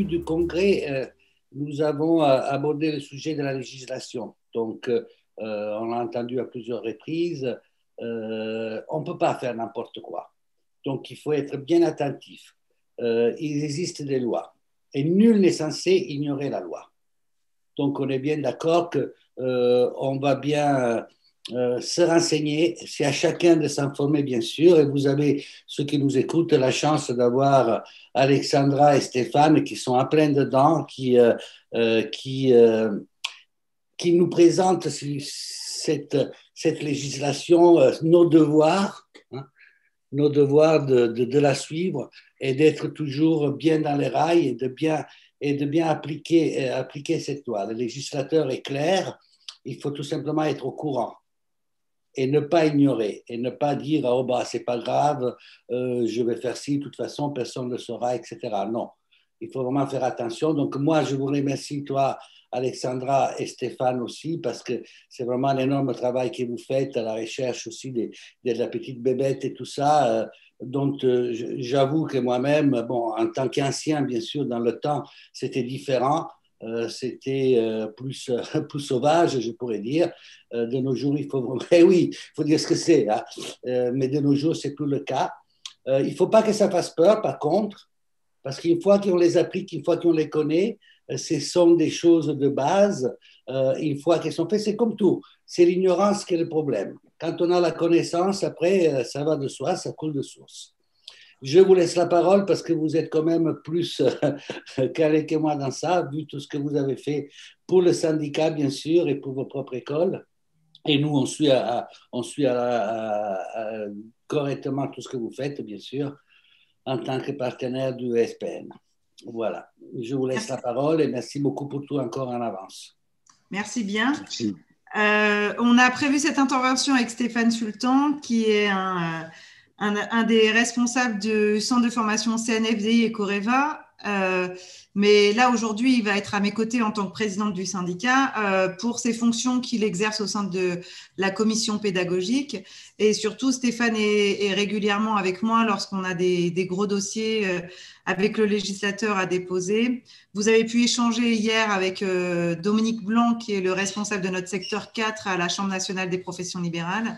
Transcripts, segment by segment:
début du congrès, nous avons abordé le sujet de la législation. Donc, on l'a entendu à plusieurs reprises, on ne peut pas faire n'importe quoi. Donc, il faut être bien attentif. Il existe des lois et nul n'est censé ignorer la loi. Donc, on est bien d'accord que on va bien se renseigner. C'est à chacun de s'informer, bien sûr. Et vous avez, ceux qui nous écoutent, la chance d'avoir Alexandra et Stéphane qui sont en plein dedans, qui nous présentent cette législation, nos devoirs, hein, nos devoirs de la suivre et d'être toujours bien dans les rails et de bien appliquer cette loi. Le législateur est clair, il faut tout simplement être au courant et ne pas ignorer et ne pas dire oh bah c'est pas grave, je vais faire ci, de toute façon personne ne le saura, etc. Non, il faut vraiment faire attention. Donc moi je vous remercie toi Alexandra et Stéphane aussi parce que c'est vraiment un énorme travail que vous faites à la recherche aussi de la petite bébête et tout ça. Donc j'avoue que moi-même, bon en tant qu'ancien bien sûr dans le temps c'était différent. C'était plus sauvage, je pourrais dire. De nos jours, il faut vraiment, eh oui, il faut dire ce que c'est, hein. Mais de nos jours, c'est plus le cas. Il ne faut pas que ça fasse peur, par contre, parce qu'une fois qu'on les applique, une fois qu'on les connaît, ce sont des choses de base. Une fois qu'elles sont faites, c'est comme tout. C'est l'ignorance qui est le problème. Quand on a la connaissance, après, ça va de soi, ça coule de source. Je vous laisse la parole parce que vous êtes quand même plus calé que moi dans ça, vu tout ce que vous avez fait pour le syndicat, bien sûr, et pour vos propres écoles. Et nous, correctement tout ce que vous faites, bien sûr, en tant que partenaire du SPN. Voilà. Je vous laisse la parole et merci beaucoup pour tout encore en avance. Merci bien. Merci. On a prévu cette intervention avec Stéphane Sultan, qui est un des responsables du centre de formation CNFDI et Coreva. Mais là, aujourd'hui, il va être à mes côtés en tant que présidente du syndicat pour ses fonctions qu'il exerce au sein de la commission pédagogique. Et surtout, Stéphane est régulièrement avec moi lorsqu'on a des gros dossiers avec le législateur à déposer. Vous avez pu échanger hier avec Dominique Blanc, qui est le responsable de notre secteur 4 à la Chambre nationale des professions libérales.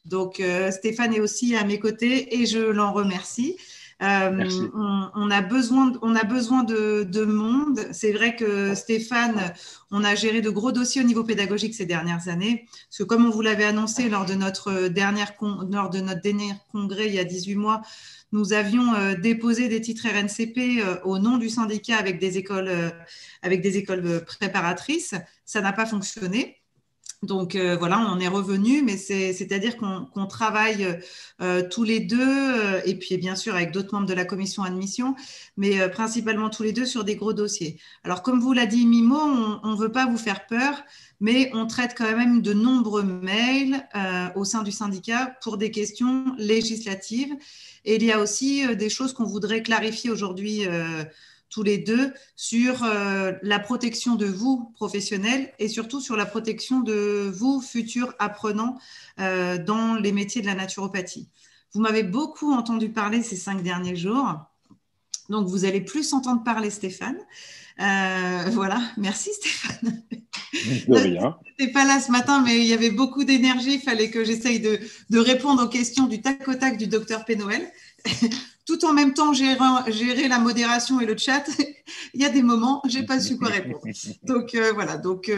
Donc, Stéphane est aussi à mes côtés et je l'en remercie. On a besoin de monde. C'est vrai que Stéphane, on a géré de gros dossiers au niveau pédagogique ces dernières années. Parce que comme on vous l'avait annoncé lors de notre dernier congrès il y a 18 mois, nous avions déposé des titres RNCP au nom du syndicat avec des écoles préparatrices. Ça n'a pas fonctionné. Donc voilà, on en est revenu, mais c'est-à-dire qu'on travaille tous les deux, et puis bien sûr avec d'autres membres de la commission admission, mais principalement tous les deux sur des gros dossiers. Alors comme vous l'a dit Mimo, on ne veut pas vous faire peur, mais on traite quand même de nombreux mails au sein du syndicat pour des questions législatives. Et il y a aussi des choses qu'on voudrait clarifier aujourd'hui tous les deux sur la protection de vous, professionnels, et surtout sur la protection de vous, futurs apprenants, dans les métiers de la naturopathie. Vous m'avez beaucoup entendu parler ces 5 derniers jours, donc vous allez plus entendre parler Stéphane. Voilà, merci Stéphane. De rien. Je n'étais pas là ce matin, mais il y avait beaucoup d'énergie, il fallait que j'essaye de répondre aux questions du tac au tac du docteur Pénoël. Tout en même temps gérer la modération et le chat. Il y a des moments, je n'ai pas su quoi répondre. Donc voilà. Donc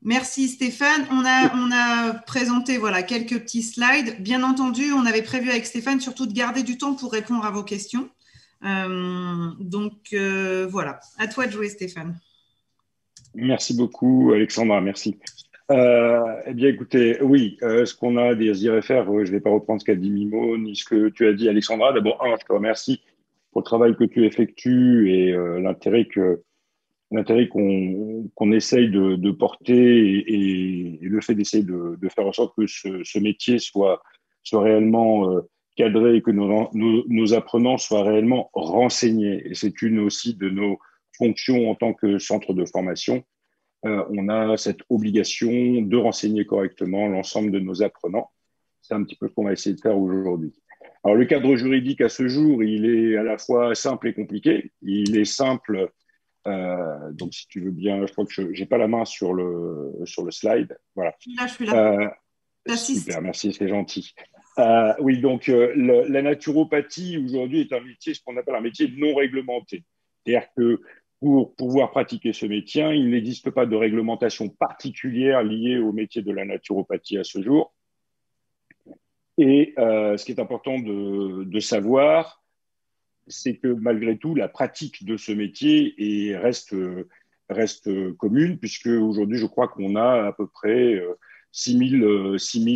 merci Stéphane. On a présenté voilà quelques petits slides. Bien entendu, on avait prévu avec Stéphane surtout de garder du temps pour répondre à vos questions. Donc voilà. À toi de jouer, Stéphane. Merci beaucoup, Alexandra. Merci. Eh bien, écoutez, oui, ce qu'on a à dire faire, je ne vais pas reprendre ce qu'a dit Mimo, ni ce que tu as dit, Alexandra. D'abord, je te remercie pour le travail que tu effectues et l'intérêt qu'on essaye de porter et le fait d'essayer de faire en sorte que ce métier soit réellement cadré et que nos apprenants soient réellement renseignés. Et c'est une aussi de nos fonctions en tant que centre de formation. On a cette obligation de renseigner correctement l'ensemble de nos apprenants. C'est un petit peu ce qu'on va essayer de faire aujourd'hui. Alors, le cadre juridique à ce jour, il est à la fois simple et compliqué. Il est simple, donc si tu veux bien, je crois que je n'ai pas la main sur le slide. Voilà. Je suis là. T'assistes. Super, merci, c'est gentil. Oui, donc la naturopathie aujourd'hui est un métier, ce qu'on appelle un métier non réglementé. C'est-à-dire que pour pouvoir pratiquer ce métier, il n'existe pas de réglementation particulière liée au métier de la naturopathie à ce jour. Et ce qui est important de savoir, c'est que malgré tout, la pratique de ce métier reste commune, puisque aujourd'hui, je crois qu'on a à peu près 6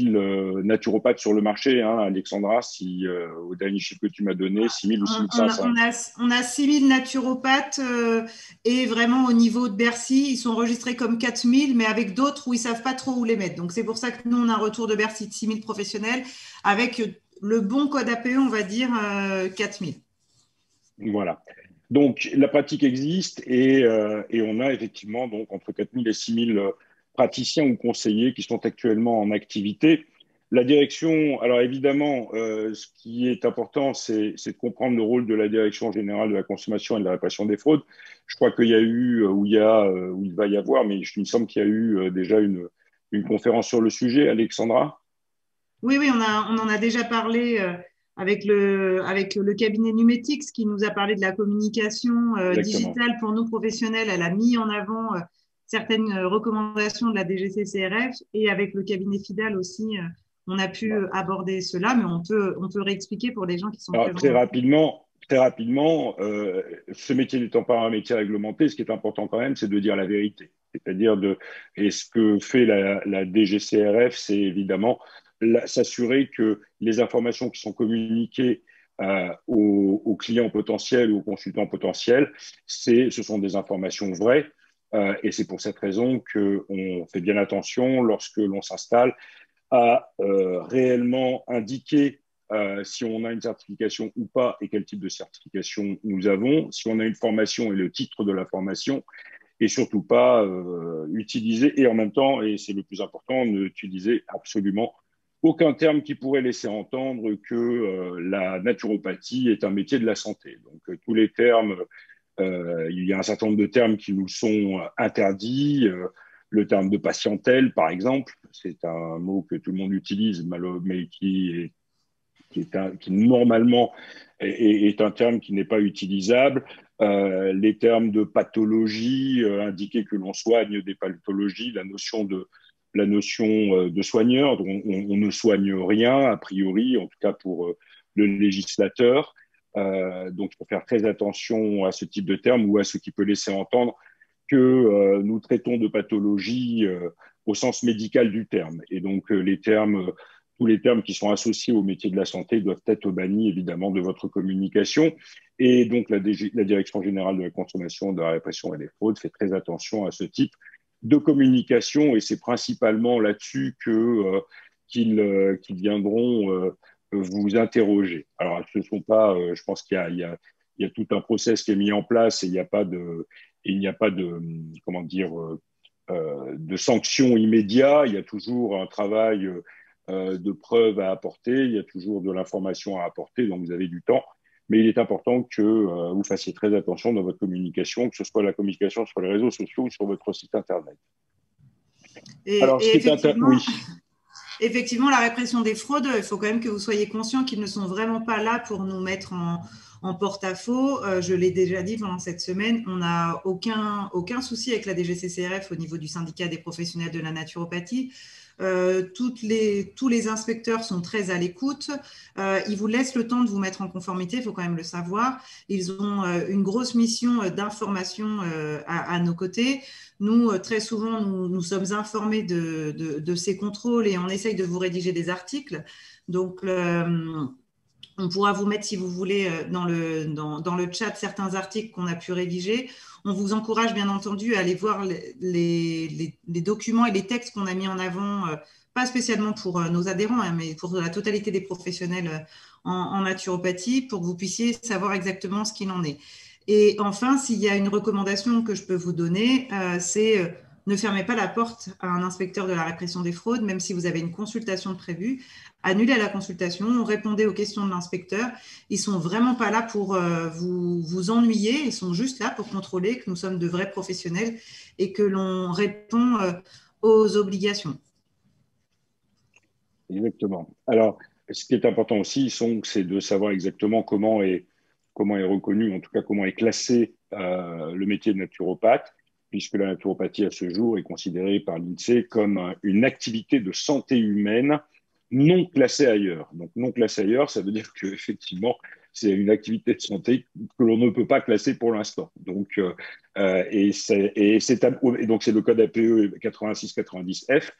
000 naturopathes sur le marché, hein, Alexandra, si au dernier chiffre que tu m'as donné, 6 000 ou 6 500. On a 6 000 naturopathes et vraiment au niveau de Bercy, ils sont enregistrés comme 4 000, mais avec d'autres où ils ne savent pas trop où les mettre. Donc, c'est pour ça que nous, on a un retour de Bercy de 6 000 professionnels avec le bon code APE, on va dire 4 000. Voilà. Donc, la pratique existe et on a effectivement donc, entre 4 000 et 6 000 praticiens ou conseillers qui sont actuellement en activité. La direction, alors évidemment, ce qui est important, c'est de comprendre le rôle de la Direction générale de la consommation et de la répression des fraudes. Je crois qu'il y a eu, ou il va y avoir, mais il me semble qu'il y a eu déjà une conférence sur le sujet, Alexandra. Oui, on en a déjà parlé avec le cabinet Numétix qui nous a parlé de la communication digitale pour nous professionnels. Elle a mis en avant certaines recommandations de la DGCCRF et avec le cabinet Fidal aussi, on a pu aborder cela, mais on peut réexpliquer pour les gens qui sont présents. Très rapidement, ce métier n'étant pas un métier réglementé, ce qui est important quand même, c'est de dire la vérité. C'est-à-dire et ce que fait la DGCRF, c'est évidemment s'assurer que les informations qui sont communiquées aux clients potentiels ou aux consultants potentiels, ce sont des informations vraies. Et c'est pour cette raison qu'on fait bien attention lorsque l'on s'installe à réellement indiquer si on a une certification ou pas et quel type de certification nous avons, si on a une formation et le titre de la formation, et surtout pas utiliser, et en même temps, et c'est le plus important, n'utiliser absolument aucun terme qui pourrait laisser entendre que la naturopathie est un métier de la santé. Donc tous les termes, il y a un certain nombre de termes qui nous sont interdits. Le terme de patientèle, par exemple, c'est un mot que tout le monde utilise, mais qui normalement est un terme qui n'est pas utilisable. Les termes de pathologie, indiquer que l'on soigne des pathologies, la notion de soigneur, on ne soigne rien, a priori, en tout cas pour le législateur. Donc, il faut faire très attention à ce type de terme ou à ce qui peut laisser entendre que nous traitons de pathologie au sens médical du terme. Et donc, tous les termes qui sont associés au métier de la santé doivent être bannis, évidemment, de votre communication. Et donc, la Direction générale de la consommation, de la répression et des fraudes fait très attention à ce type de communication. Et c'est principalement là-dessus qu'ils viendront vous interroger. Alors, ce ne sont pas, je pense qu'il y a tout un process qui est mis en place et il n'y a pas de comment dire, de sanctions immédiates. Il y a toujours un travail de preuves à apporter, il y a toujours de l'information à apporter, donc vous avez du temps. Mais il est important que vous fassiez très attention dans votre communication, que ce soit la communication sur les réseaux sociaux ou sur votre site Internet. Effectivement, la répression des fraudes, il faut quand même que vous soyez conscient qu'ils ne sont vraiment pas là pour nous mettre en porte-à-faux. Je l'ai déjà dit pendant cette semaine, on n'a aucun souci avec la DGCCRF au niveau du syndicat des professionnels de la naturopathie. Tous les inspecteurs sont très à l'écoute. Ils vous laissent le temps de vous mettre en conformité, il faut quand même le savoir. Ils ont une grosse mission d'information à nos côtés. Nous, très souvent, nous sommes informés de ces contrôles et on essaye de vous rédiger des articles. Donc, on pourra vous mettre, si vous voulez, dans le chat certains articles qu'on a pu rédiger. On vous encourage, bien entendu, à aller voir les documents et les textes qu'on a mis en avant, pas spécialement pour nos adhérents, hein, mais pour la totalité des professionnels en naturopathie, pour que vous puissiez savoir exactement ce qu'il en est. Et enfin, s'il y a une recommandation que je peux vous donner, c'est ne fermez pas la porte à un inspecteur de la répression des fraudes, même si vous avez une consultation prévue. Annulez la consultation, répondez aux questions de l'inspecteur. Ils ne sont vraiment pas là pour vous ennuyer, ils sont juste là pour contrôler que nous sommes de vrais professionnels et que l'on répond aux obligations. Exactement. Alors, ce qui est important aussi, c'est de savoir exactement comment est reconnu, en tout cas comment est classé le métier de naturopathe, puisque la naturopathie à ce jour est considérée par l'INSEE comme une activité de santé humaine non classée ailleurs. Donc non classée ailleurs, ça veut dire qu'effectivement, c'est une activité de santé que l'on ne peut pas classer pour l'instant. Donc, donc c'est le code APE 8690F.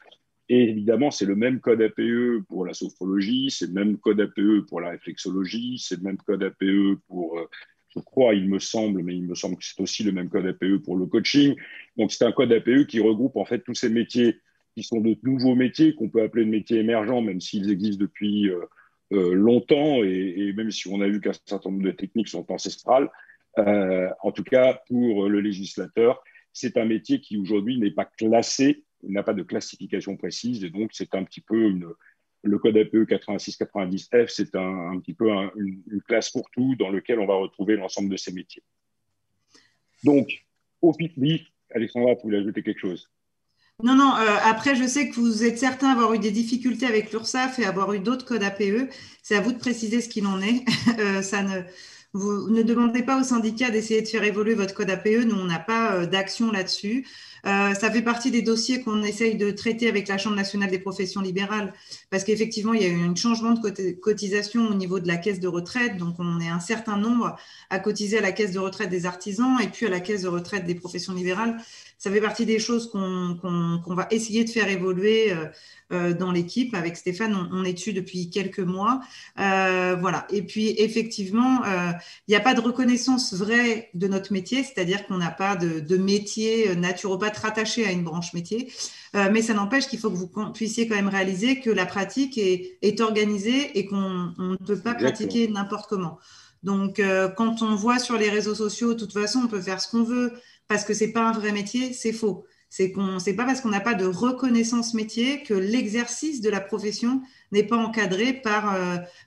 Et évidemment, c'est le même code APE pour la sophrologie, c'est le même code APE pour la réflexologie, c'est le même code APE pour, je crois, il me semble que c'est aussi le même code APE pour le coaching. Donc, c'est un code APE qui regroupe en fait tous ces métiers qui sont de nouveaux métiers qu'on peut appeler de métiers émergents, même s'ils existent depuis longtemps et même si on a vu qu'un certain nombre de techniques sont ancestrales. En tout cas, pour le législateur, c'est un métier qui aujourd'hui n'est pas classé, n'a pas de classification précise, et donc c'est un petit peu le code APE 86-90F, c'est un petit peu une classe pour tout dans lequel on va retrouver l'ensemble de ces métiers. Donc, oui, Alexandra, vous voulez ajouter quelque chose? Non, non, après, je sais que vous êtes certain d'avoir eu des difficultés avec l'URSSAF et avoir eu d'autres codes APE. C'est à vous de préciser ce qu'il en est. Vous ne demandez pas aux syndicats d'essayer de faire évoluer votre code APE. Nous, on n'a pas d'action là-dessus. Ça fait partie des dossiers qu'on essaye de traiter avec la Chambre nationale des professions libérales parce qu'effectivement, il y a eu un changement de cotisation au niveau de la caisse de retraite. Donc, on est un certain nombre à cotiser à la caisse de retraite des artisans et puis à la caisse de retraite des professions libérales. Ça fait partie des choses qu'on va essayer de faire évoluer dans l'équipe. Avec Stéphane, on est dessus depuis quelques mois. Voilà. Et puis, effectivement, il n'y a pas de reconnaissance vraie de notre métier, c'est-à-dire qu'on n'a pas de métier naturopathe rattaché à une branche métier. Mais ça n'empêche qu'il faut que vous puissiez quand même réaliser que la pratique est organisée et qu'on ne peut pas pratiquer n'importe comment. Donc, quand on voit sur les réseaux sociaux, de toute façon, on peut faire ce qu'on veut parce que c'est pas un vrai métier, c'est faux. C'est pas parce qu'on n'a pas de reconnaissance métier que l'exercice de la profession n'est pas encadré par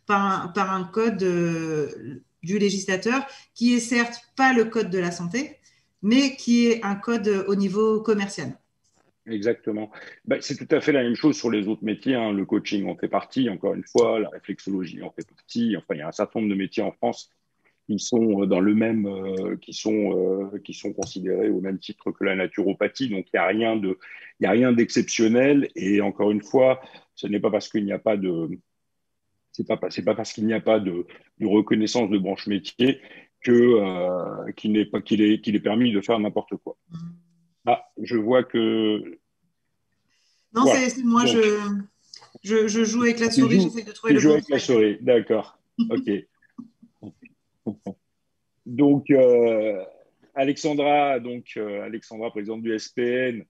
un code du législateur qui est certes pas le code de la santé, mais qui est un code au niveau commercial. Exactement. C'est tout à fait la même chose sur les autres métiers, hein. Le coaching en fait partie, encore une fois, la réflexologie en fait partie. Enfin, il y a un certain nombre de métiers en France qui sont dans le même, qui sont considérés au même titre que la naturopathie. Donc, il y a rien d'exceptionnel. Et encore une fois, ce n'est pas parce qu'il n'y a pas de, c'est pas parce qu'il n'y a pas de reconnaissance de branche métier qu'il est permis de faire n'importe quoi. Ah, je vois que. Non, Voilà. c'est moi, Donc, je joue avec la souris, j'essaie de trouver le joue bon avec la truc. souris, d'accord. Ok. Donc, Alexandra, présidente du SPN,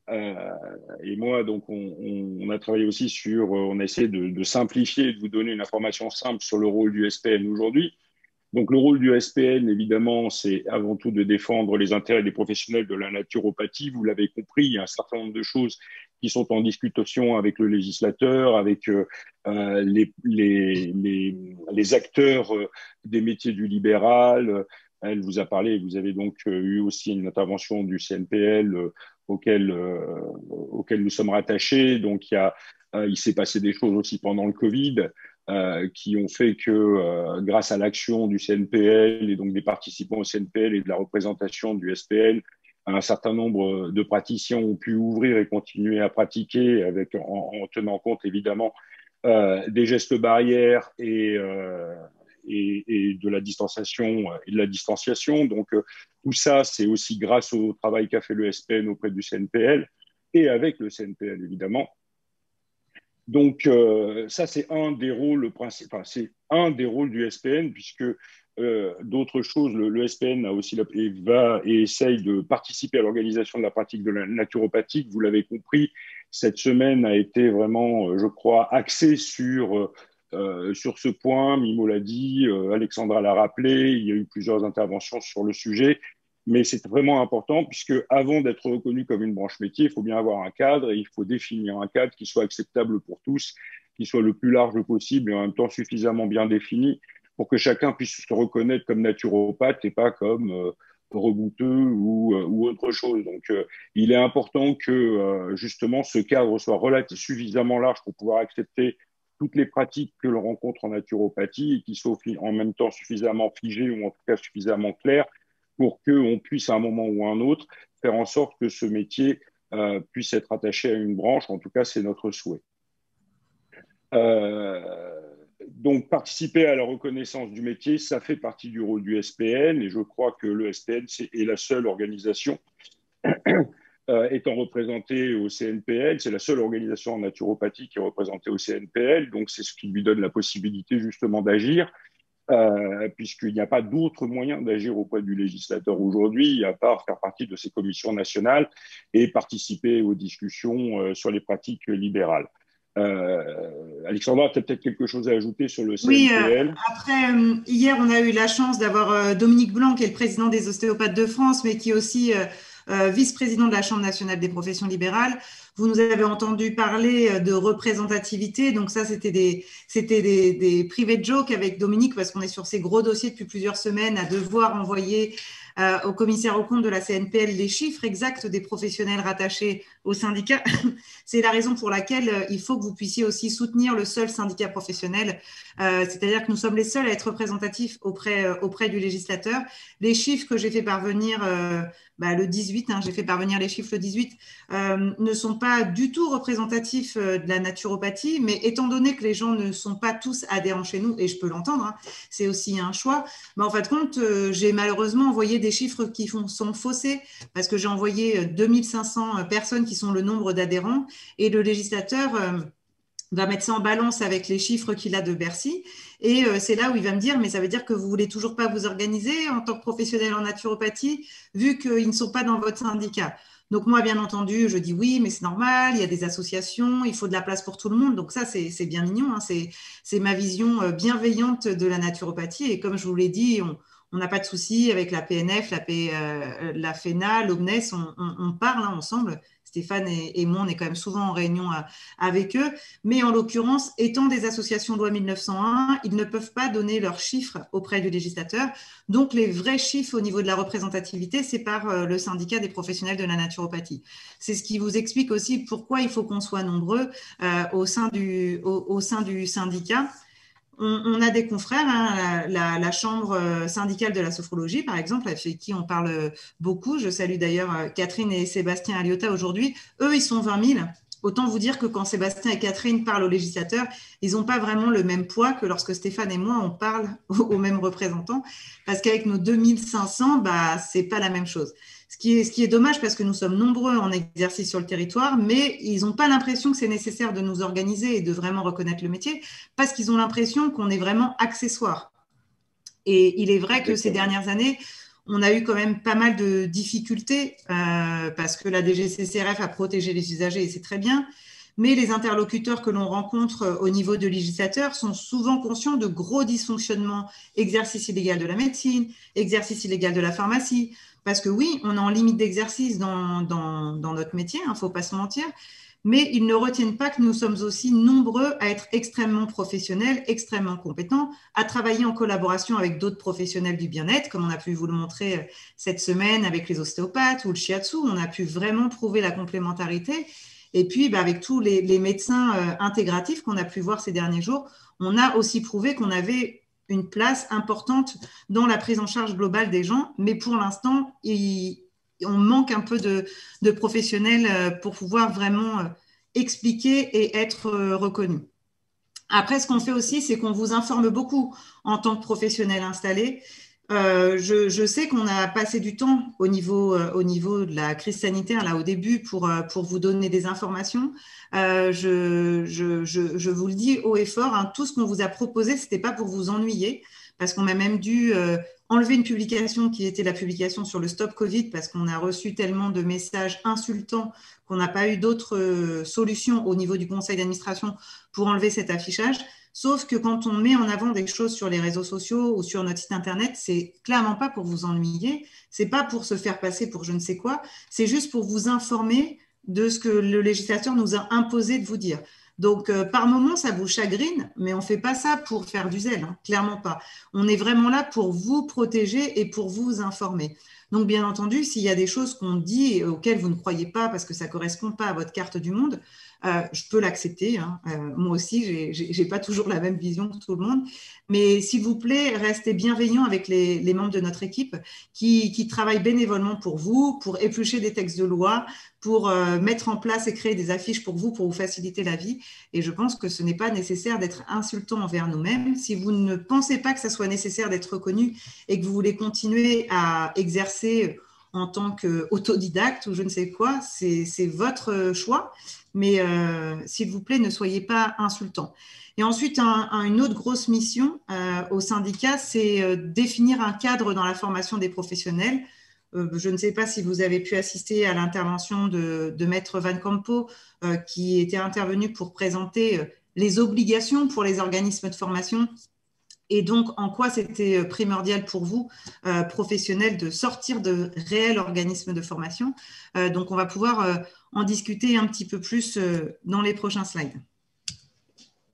et moi, donc, on a travaillé aussi on a essayé de simplifier, de vous donner une information simple sur le rôle du SPN aujourd'hui. Donc, le rôle du SPN, évidemment, c'est avant tout de défendre les intérêts des professionnels de la naturopathie. Vous l'avez compris, il y a un certain nombre de choses qui sont en discussion avec le législateur, avec les acteurs des métiers du libéral. Elle vous a parlé, vous avez donc eu aussi une intervention du CNPL auquel nous sommes rattachés. Donc, il s'est passé des choses aussi pendant le Covid. Qui ont fait que, grâce à l'action du CNPL et donc des participants au CNPL et de la représentation du SPN, un certain nombre de praticiens ont pu ouvrir et continuer à pratiquer en tenant compte évidemment des gestes barrières et de la distanciation et de la distanciation. Donc tout ça, c'est aussi grâce au travail qu'a fait le SPN auprès du CNPL et avec le CNPL évidemment. Donc, ça, c'est un des rôles principaux, c'est un des rôles du SPN, puisque d'autres choses, le SPN a aussi et essaye de participer à l'organisation de la pratique de la naturopathie. Vous l'avez compris, cette semaine a été vraiment, je crois, axée sur ce point. Mimo l'a dit, Alexandra l'a rappelé, il y a eu plusieurs interventions sur le sujet. mais c'est vraiment important puisque avant d'être reconnu comme une branche métier, il faut bien avoir un cadre et il faut définir un cadre qui soit acceptable pour tous, qui soit le plus large possible et en même temps suffisamment bien défini pour que chacun puisse se reconnaître comme naturopathe et pas comme rebouteux ou autre chose. Donc, il est important que justement ce cadre soit relativement suffisamment large pour pouvoir accepter toutes les pratiques que l'on rencontre en naturopathie et qui soient en même temps suffisamment figées ou en tout cas suffisamment claires pour qu'on puisse à un moment ou à un autre faire en sorte que ce métier puisse être attaché à une branche. En tout cas, c'est notre souhait. Donc, participer à la reconnaissance du métier, ça fait partie du rôle du SPN et je crois que le SPN est la seule organisation étant représentée au CNPL, c'est la seule organisation en naturopathie qui est représentée au CNPL, donc c'est ce qui lui donne la possibilité justement d'agir, puisqu'il n'y a pas d'autre moyen d'agir auprès du législateur aujourd'hui, à part faire partie de ces commissions nationales et participer aux discussions sur les pratiques libérales. Alexandra, tu as peut-être quelque chose à ajouter sur le CNPL? Oui, après, hier, on a eu la chance d'avoir Dominique Blanc, qui est le président des ostéopathes de France, mais qui est aussi vice-président de la Chambre nationale des professions libérales. Vous nous avez entendu parler de représentativité, donc ça, c'était des private jokes avec Dominique, parce qu'on est sur ces gros dossiers depuis plusieurs semaines à devoir envoyer au commissaire aux comptes de la CNPL les chiffres exacts des professionnels rattachés au syndicat. C'est la raison pour laquelle il faut que vous puissiez aussi soutenir le seul syndicat professionnel, c'est-à-dire que nous sommes les seuls à être représentatifs auprès du législateur. Les chiffres que j'ai fait parvenir le 18, j'ai fait parvenir les chiffres le 18, ne sont pas du tout représentatifs de la naturopathie, mais étant donné que les gens ne sont pas tous adhérents chez nous, et je peux l'entendre, c'est aussi un choix, mais en fin de compte, j'ai malheureusement envoyé des chiffres qui sont faussés, parce que j'ai envoyé 2500 personnes qui sont le nombre d'adhérents, et le législateur va mettre ça en balance avec les chiffres qu'il a de Bercy. Et c'est là où il va me dire, mais ça veut dire que vous ne voulez toujours pas vous organiser en tant que professionnel en naturopathie, vu qu'ils ne sont pas dans votre syndicat. Donc moi, bien entendu, je dis oui, mais c'est normal, il y a des associations, il faut de la place pour tout le monde. Donc ça, c'est bien mignon, c'est ma vision bienveillante de la naturopathie. Et comme je vous l'ai dit, on n'a pas de souci avec la PNF, la FENA, l'OMNES, on parle ensemble. Stéphane et moi, on est quand même souvent en réunion avec eux. Mais en l'occurrence, étant des associations loi 1901, ils ne peuvent pas donner leurs chiffres auprès du législateur. Donc, les vrais chiffres au niveau de la représentativité, c'est par le syndicat des professionnels de la naturopathie. C'est ce qui vous explique aussi pourquoi il faut qu'on soit nombreux au sein du syndicat. On a des confrères, la chambre syndicale de la sophrologie, par exemple, avec qui on parle beaucoup. Je salue d'ailleurs Catherine et Sébastien Aliota aujourd'hui. Eux, ils sont 20 000. Autant vous dire que quand Sébastien et Catherine parlent aux législateurs, ils n'ont pas vraiment le même poids que lorsque Stéphane et moi, on parle aux mêmes représentants. Parce qu'avec nos 2500, ce n'est pas la même chose. Ce qui est dommage parce que nous sommes nombreux en exercice sur le territoire, mais ils n'ont pas l'impression que c'est nécessaire de nous organiser et de vraiment reconnaître le métier parce qu'ils ont l'impression qu'on est vraiment accessoire. Et il est vrai que ces dernières années, on a eu quand même pas mal de difficultés parce que la DGCCRF a protégé les usagers et c'est très bien. Mais les interlocuteurs que l'on rencontre au niveau de législateurs sont souvent conscients de gros dysfonctionnements, exercice illégal de la médecine, exercice illégal de la pharmacie. Parce que oui, on est en limite d'exercice dans notre métier, il ne faut pas se mentir, mais ils ne retiennent pas que nous sommes aussi nombreux à être extrêmement professionnels, extrêmement compétents, à travailler en collaboration avec d'autres professionnels du bien-être, comme on a pu vous le montrer cette semaine avec les ostéopathes ou le shiatsu. On a pu vraiment prouver la complémentarité. Et puis, avec tous les médecins intégratifs qu'on a pu voir ces derniers jours, on a aussi prouvé qu'on avait une place importante dans la prise en charge globale des gens. Mais pour l'instant, on manque un peu de professionnels pour pouvoir vraiment expliquer et être reconnu. Après, ce qu'on fait aussi, c'est qu'on vous informe beaucoup en tant que professionnel installé. Je sais qu'on a passé du temps au niveau de la crise sanitaire là au début pour vous donner des informations. Je vous le dis haut et fort, tout ce qu'on vous a proposé, c'était pas pour vous ennuyer, parce qu'on a même dû enlever une publication qui était la publication sur le Stop Covid parce qu'on a reçu tellement de messages insultants qu'on n'a pas eu d'autres solutions au niveau du conseil d'administration pour enlever cet affichage. Sauf que quand on met en avant des choses sur les réseaux sociaux ou sur notre site internet, c'est clairement pas pour vous ennuyer, c'est pas pour se faire passer pour je ne sais quoi, c'est juste pour vous informer de ce que le législateur nous a imposé de vous dire. Donc, par moment, ça vous chagrine, mais on ne fait pas ça pour faire du zèle, hein, clairement pas. On est vraiment là pour vous protéger et pour vous informer. Donc, bien entendu, s'il y a des choses qu'on dit et auxquelles vous ne croyez pas parce que ça ne correspond pas à votre carte du monde, je peux l'accepter. Hein. Moi aussi, je n'ai pas toujours la même vision que tout le monde. Mais s'il vous plaît, restez bienveillants avec les membres de notre équipe qui travaillent bénévolement pour vous, pour éplucher des textes de loi, pour mettre en place et créer des affiches pour vous faciliter la vie. Et je pense que ce n'est pas nécessaire d'être insultant envers nous-mêmes. Si vous ne pensez pas que ça soit nécessaire d'être reconnu et que vous voulez continuer à exercer en tant qu'autodidacte ou je ne sais quoi, c'est votre choix. Mais s'il vous plaît, ne soyez pas insultants. Et ensuite, une autre grosse mission au syndicat, c'est définir un cadre dans la formation des professionnels. Je ne sais pas si vous avez pu assister à l'intervention de Maître Van Campo, qui était intervenu pour présenter les obligations pour les organismes de formation et donc en quoi c'était primordial pour vous, professionnels, de sortir de réels organismes de formation. Donc, on va pouvoir en discuter un petit peu plus dans les prochains slides.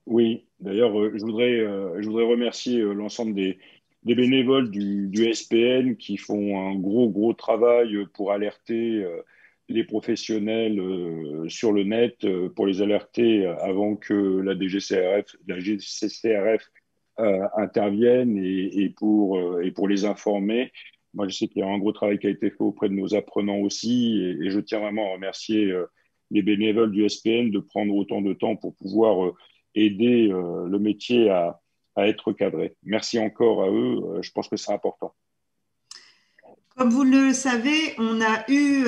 Oui, d'ailleurs, je voudrais remercier l'ensemble des bénévoles du SPN qui font un gros travail pour alerter les professionnels sur le net, pour les alerter avant que la GCCRF intervienne et pour les informer. Moi, je sais qu'il y a un gros travail qui a été fait auprès de nos apprenants aussi et je tiens vraiment à remercier les bénévoles du SPN de prendre autant de temps pour pouvoir aider le métier à être cadré. Merci encore à eux, je pense que c'est important. Comme vous le savez, on a eu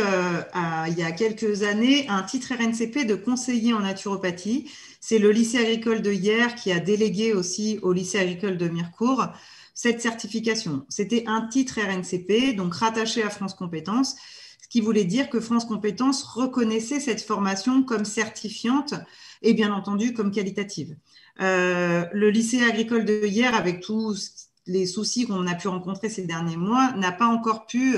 il y a quelques années un titre RNCP de conseiller en naturopathie. C'est le lycée agricole de Hyères qui a délégué aussi au lycée agricole de Mirecourt cette certification. C'était un titre RNCP, donc rattaché à France Compétences, ce qui voulait dire que France Compétences reconnaissait cette formation comme certifiante et bien entendu comme qualitative. Le lycée agricole de Hyères, avec tous les soucis qu'on a pu rencontrer ces derniers mois, n'a pas encore pu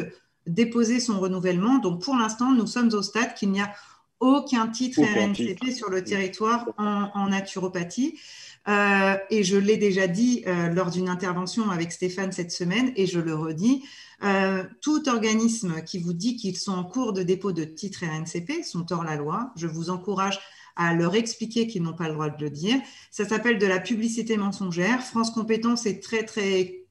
déposer son renouvellement. Donc, pour l'instant, nous sommes au stade qu'il n'y a aucun titre RNCP sur le territoire en naturopathie. Et je l'ai déjà dit lors d'une intervention avec Stéphane cette semaine, et je le redis, tout organisme qui vous dit qu'ils sont en cours de dépôt de titre RNCP sont hors la loi. Je vous encourage à leur expliquer qu'ils n'ont pas le droit de le dire. Ça s'appelle de la publicité mensongère. France Compétences est très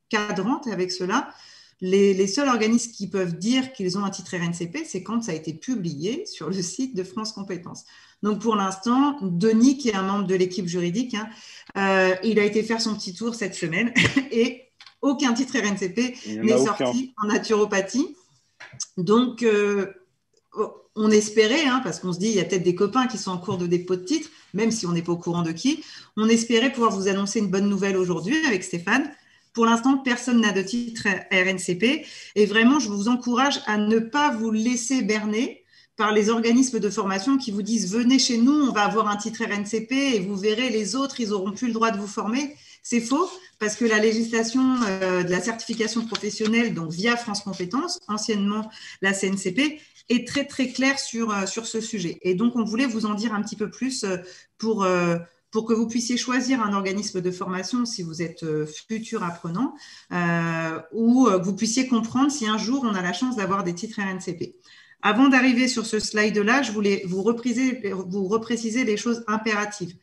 cadrante avec cela. Les seuls organismes qui peuvent dire qu'ils ont un titre RNCP, c'est quand ça a été publié sur le site de France Compétences. Donc, pour l'instant, Denis, qui est un membre de l'équipe juridique, il a été faire son petit tour cette semaine et aucun titre RNCP n'est sorti en naturopathie. Donc, on espérait, parce qu'on se dit, il y a peut-être des copains qui sont en cours de dépôt de titre, même si on n'est pas au courant de qui, on espérait pouvoir vous annoncer une bonne nouvelle aujourd'hui avec Stéphane. Pour l'instant, personne n'a de titre RNCP et vraiment, je vous encourage à ne pas vous laisser berner par les organismes de formation qui vous disent « Venez chez nous, on va avoir un titre RNCP et vous verrez, les autres, ils n'auront plus le droit de vous former ». C'est faux parce que la législation de la certification professionnelle, donc via France Compétences, anciennement la CNCP, est très claire sur ce sujet. Et donc, on voulait vous en dire un petit peu plus pour que vous puissiez choisir un organisme de formation si vous êtes futur apprenant ou que vous puissiez comprendre si un jour on a la chance d'avoir des titres RNCP. Avant d'arriver sur ce slide-là, je voulais vous repréciser les choses impératives.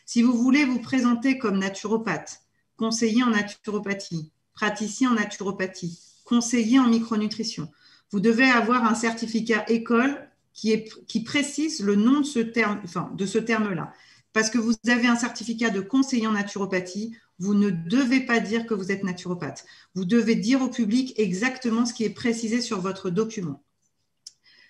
Si vous voulez vous présenter comme naturopathe, conseiller en naturopathie, praticien en naturopathie, conseiller en micronutrition, vous devez avoir un certificat école qui précise le nom de ce terme-là. Parce que vous avez un certificat de conseiller en naturopathie, vous ne devez pas dire que vous êtes naturopathe. Vous devez dire au public exactement ce qui est précisé sur votre document.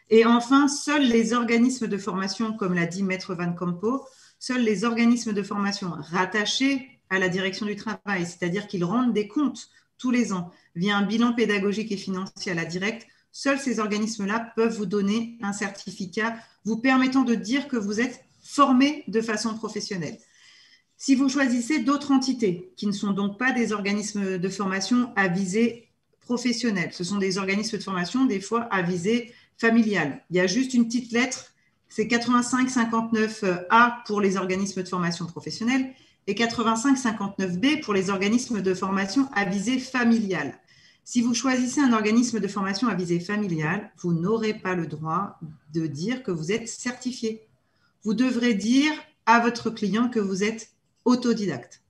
Et enfin, seuls les organismes de formation, comme l'a dit Maître Van Campo, seuls les organismes de formation rattachés à la direction du travail, c'est-à-dire qu'ils rendent des comptes tous les ans via un bilan pédagogique et financier à la directe, seuls ces organismes-là peuvent vous donner un certificat vous permettant de dire que vous êtes formé de façon professionnelle. Si vous choisissez d'autres entités, qui ne sont donc pas des organismes de formation à visée professionnelle, ce sont des organismes de formation des fois à visée familiale. Il y a juste une petite lettre, c'est 85-59A pour les organismes de formation professionnelle et 85-59B pour les organismes de formation à visée familiale. Si vous choisissez un organisme de formation à visée familiale, vous n'aurez pas le droit de dire que vous êtes certifié. Vous devrez dire à votre client que vous êtes autodidacte.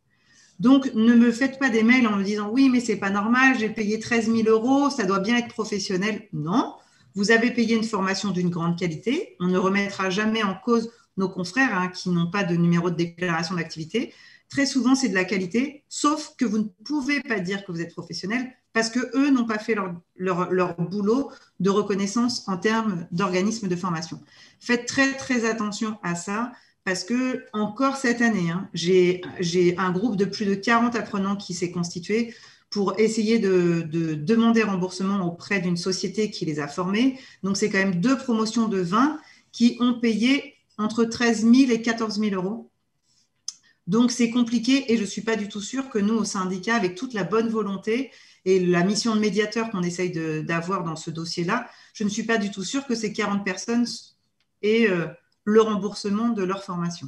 Donc, ne me faites pas des mails en me disant « oui, mais c'est pas normal, j'ai payé 13 000 €, ça doit bien être professionnel ». Non, vous avez payé une formation d'une grande qualité. On ne remettra jamais en cause nos confrères qui n'ont pas de numéro de déclaration d'activité. Très souvent, c'est de la qualité, sauf que vous ne pouvez pas dire que vous êtes professionnel parce qu'eux n'ont pas fait leur boulot de reconnaissance en termes d'organisme de formation. Faites très, très attention à ça parce que encore cette année, j'ai un groupe de plus de 40 apprenants qui s'est constitué pour essayer de demander remboursement auprès d'une société qui les a formés. Donc, c'est quand même 2 promotions de 20 qui ont payé entre 13 000 et 14 000 €. Donc, c'est compliqué et je ne suis pas du tout sûre que nous, au syndicat, avec toute la bonne volonté et la mission de médiateur qu'on essaye d'avoir dans ce dossier-là, je ne suis pas du tout sûre que ces 40 personnes aient le remboursement de leur formation.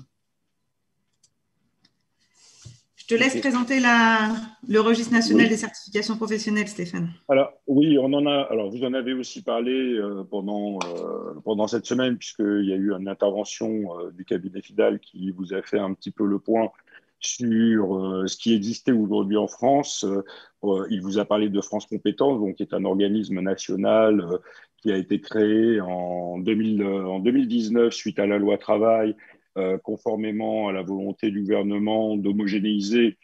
Je te laisse présenter le registre national des certifications professionnelles, Stéphane. Alors, oui, alors, vous en avez aussi parlé pendant cette semaine, puisqu'il y a eu une intervention du cabinet FIDAL qui vous a fait un petit peu le point sur ce qui existait aujourd'hui en France. Il vous a parlé de France Compétences, donc, qui est un organisme national qui a été créé en 2019 suite à la loi travail, conformément à la volonté du gouvernement d'homogénéiser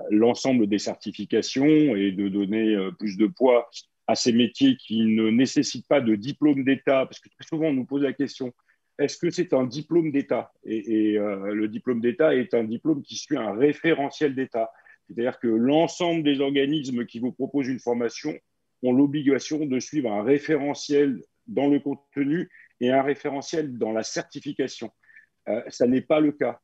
l'ensemble des certifications et de donner plus de poids à ces métiers qui ne nécessitent pas de diplôme d'État, parce que très souvent on nous pose la question, est-ce que c'est un diplôme d'État? Et le diplôme d'État est un diplôme qui suit un référentiel d'État. C'est-à-dire que l'ensemble des organismes qui vous proposent une formation ont l'obligation de suivre un référentiel dans le contenu et un référentiel dans la certification. Ça n'est pas le cas.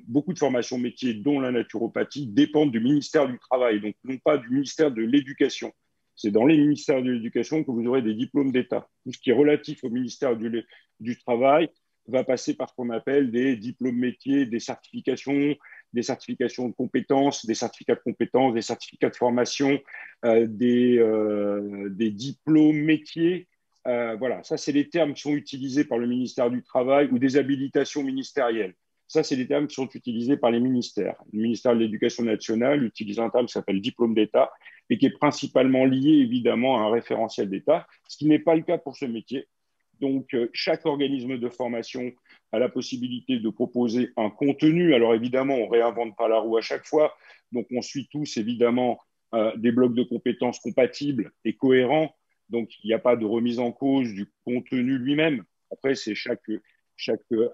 Beaucoup de formations métiers, dont la naturopathie, dépendent du ministère du Travail, donc non pas du ministère de l'Éducation. C'est dans les ministères de l'Éducation que vous aurez des diplômes d'État. Tout ce qui est relatif au ministère du Travail va passer par ce qu'on appelle des diplômes métiers, des certifications de compétences, des certificats de compétences, des certificats de formation, des diplômes métiers. Voilà, ça, c'est les termes qui sont utilisés par le ministère du Travail ou des habilitations ministérielles. Ça, c'est les termes qui sont utilisés par les ministères. Le ministère de l'Éducation nationale utilise un terme qui s'appelle diplôme d'État et qui est principalement lié, évidemment, à un référentiel d'État, ce qui n'est pas le cas pour ce métier. Donc, chaque organisme de formation a la possibilité de proposer un contenu. Alors, évidemment, on ne réinvente pas la roue à chaque fois. Donc, on suit tous, évidemment, des blocs de compétences compatibles et cohérents. Donc, il n'y a pas de remise en cause du contenu lui-même. Après, c'est chaque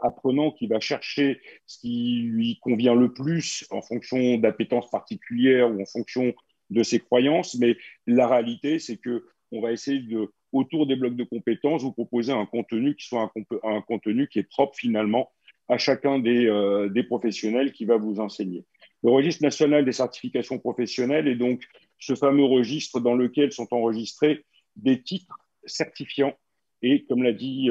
apprenant qui va chercher ce qui lui convient le plus en fonction d'appétences particulières ou en fonction de ses croyances. Mais la réalité, c'est qu'on va essayer autour des blocs de compétences, vous proposer un contenu qui soit un contenu qui est propre finalement à chacun des professionnels qui va vous enseigner. Le registre national des certifications professionnelles est donc ce fameux registre dans lequel sont enregistrés des titres certifiants. Et comme l'a dit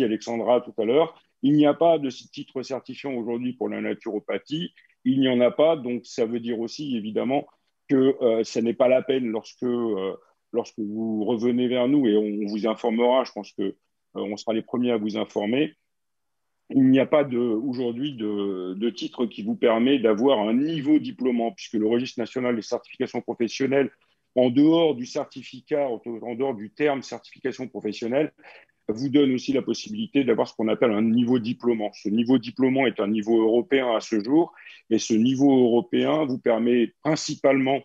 Alexandra tout à l'heure, il n'y a pas de titre certifiant aujourd'hui pour la naturopathie. Il n'y en a pas, donc ça veut dire aussi évidemment que ça n'est pas la peine lorsque vous revenez vers nous et on vous informera. Je pense que on sera les premiers à vous informer. Il n'y a pas aujourd'hui de titre qui vous permet d'avoir un niveau diplômant, puisque le registre national des certifications professionnelles, en dehors du certificat, en dehors du terme certification professionnelle, vous donne aussi la possibilité d'avoir ce qu'on appelle un niveau diplômant. Ce niveau diplômant est un niveau européen à ce jour, et ce niveau européen vous permet principalement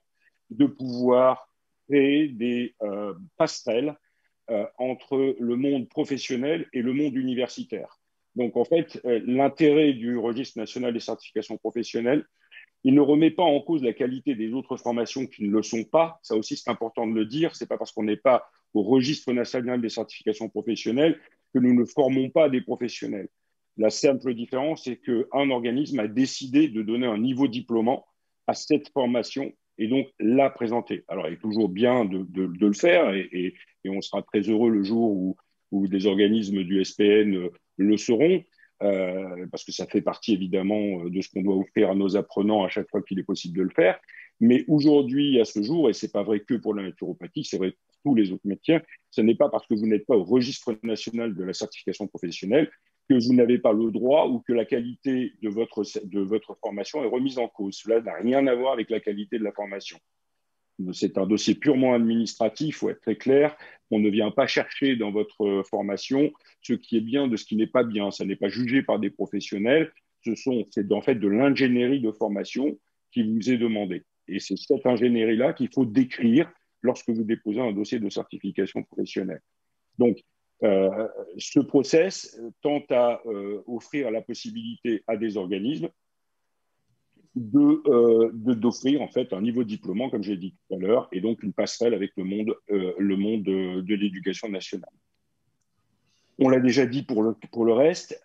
de pouvoir créer des passerelles entre le monde professionnel et le monde universitaire. Donc, en fait, l'intérêt du registre national des certifications professionnelles, il ne remet pas en cause la qualité des autres formations qui ne le sont pas. Ça aussi, c'est important de le dire. Ce n'est pas parce qu'on n'est pas au registre national des certifications professionnelles que nous ne formons pas des professionnels. La simple différence, c'est qu'un organisme a décidé de donner un niveau diplômant à cette formation et donc la présenter. Alors, il est toujours bien de le faire et on sera très heureux le jour où des organismes du SPN le seront, parce que ça fait partie évidemment de ce qu'on doit offrir à nos apprenants à chaque fois qu'il est possible de le faire. Mais aujourd'hui, à ce jour, et ce n'est pas vrai que pour la naturopathie, c'est vrai pour tous les autres métiers, ce n'est pas parce que vous n'êtes pas au registre national de la certification professionnelle que vous n'avez pas le droit ou que la qualité de votre formation est remise en cause. Cela n'a rien à voir avec la qualité de la formation. C'est un dossier purement administratif, il faut être très clair. On ne vient pas chercher dans votre formation ce qui est bien de ce qui n'est pas bien. Ça n'est pas jugé par des professionnels. C'est en fait de l'ingénierie de formation qui vous est demandée. Et c'est cette ingénierie-là qu'il faut décrire lorsque vous déposez un dossier de certification professionnelle. Donc, ce process tend à offrir la possibilité à des organismes d'offrir en fait un niveau diplômant, comme j'ai dit tout à l'heure, et donc une passerelle avec le monde de l'éducation nationale. On l'a déjà dit pour le reste.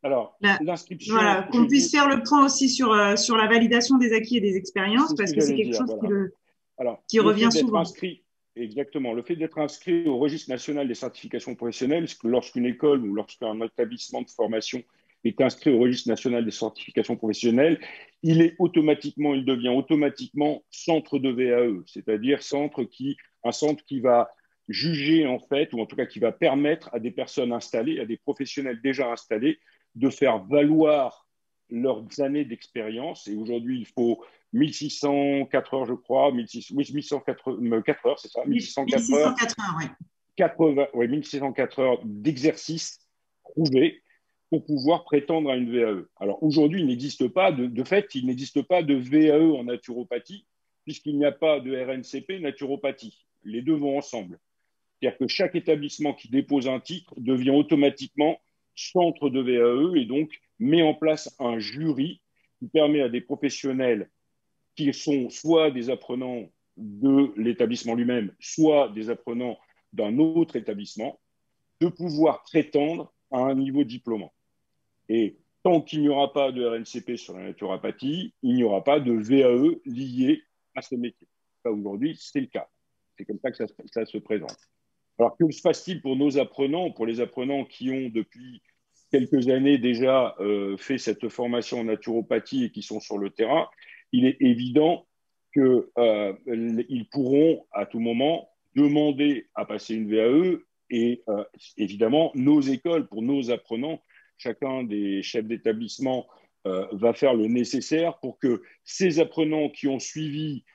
Alors, l'inscription… Voilà, qu'on puisse faire le point aussi sur la validation des acquis et des expériences, parce que c'est quelque chose qui revient souvent. Exactement. Le fait d'être inscrit au registre national des certifications professionnelles, c'est que lorsqu'une école ou lorsqu'un établissement de formation est inscrit au registre national des certifications professionnelles, il devient automatiquement centre de VAE, c'est-à-dire un centre qui va juger en fait, ou en tout cas qui va permettre à des personnes installées, à des professionnels déjà installés, de faire valoir leurs années d'expérience. Et aujourd'hui, il faut 1604 heures, je crois, 1604 heures, c'est ça, 1604 heures, 1604 heures d'exercice prouvé pour pouvoir prétendre à une VAE. Alors aujourd'hui, il n'existe pas de fait, il n'existe pas de VAE en naturopathie, puisqu'il n'y a pas de RNCP naturopathie. Les deux vont ensemble. C'est-à-dire que chaque établissement qui dépose un titre devient automatiquement centre de VAE et donc met en place un jury qui permet à des professionnels qui sont soit des apprenants de l'établissement lui-même, soit des apprenants d'un autre établissement, de pouvoir prétendre à un niveau diplômant. Et tant qu'il n'y aura pas de RNCP sur la naturopathie, il n'y aura pas de VAE lié à ce métier. Ça, aujourd'hui, c'est le cas. C'est comme ça que ça se présente. Alors, que se passe-t-il pour nos apprenants, pour les apprenants qui ont depuis quelques années déjà fait cette formation en naturopathie et qui sont sur le terrain? Il est évident qu'ils pourront à tout moment demander à passer une VAE et évidemment, nos écoles, pour nos apprenants, chacun des chefs d'établissement va faire le nécessaire pour que ces apprenants qui ont suivi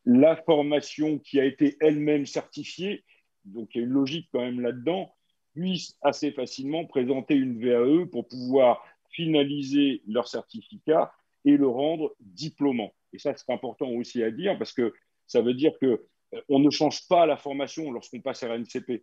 la formation qui a été elle-même certifiée, donc il y a une logique quand même là-dedans, puissent assez facilement présenter une VAE pour pouvoir finaliser leur certificat et le rendre diplômant. Et ça, c'est important aussi à dire parce que ça veut dire qu'on ne change pas la formation lorsqu'on passe RNCP.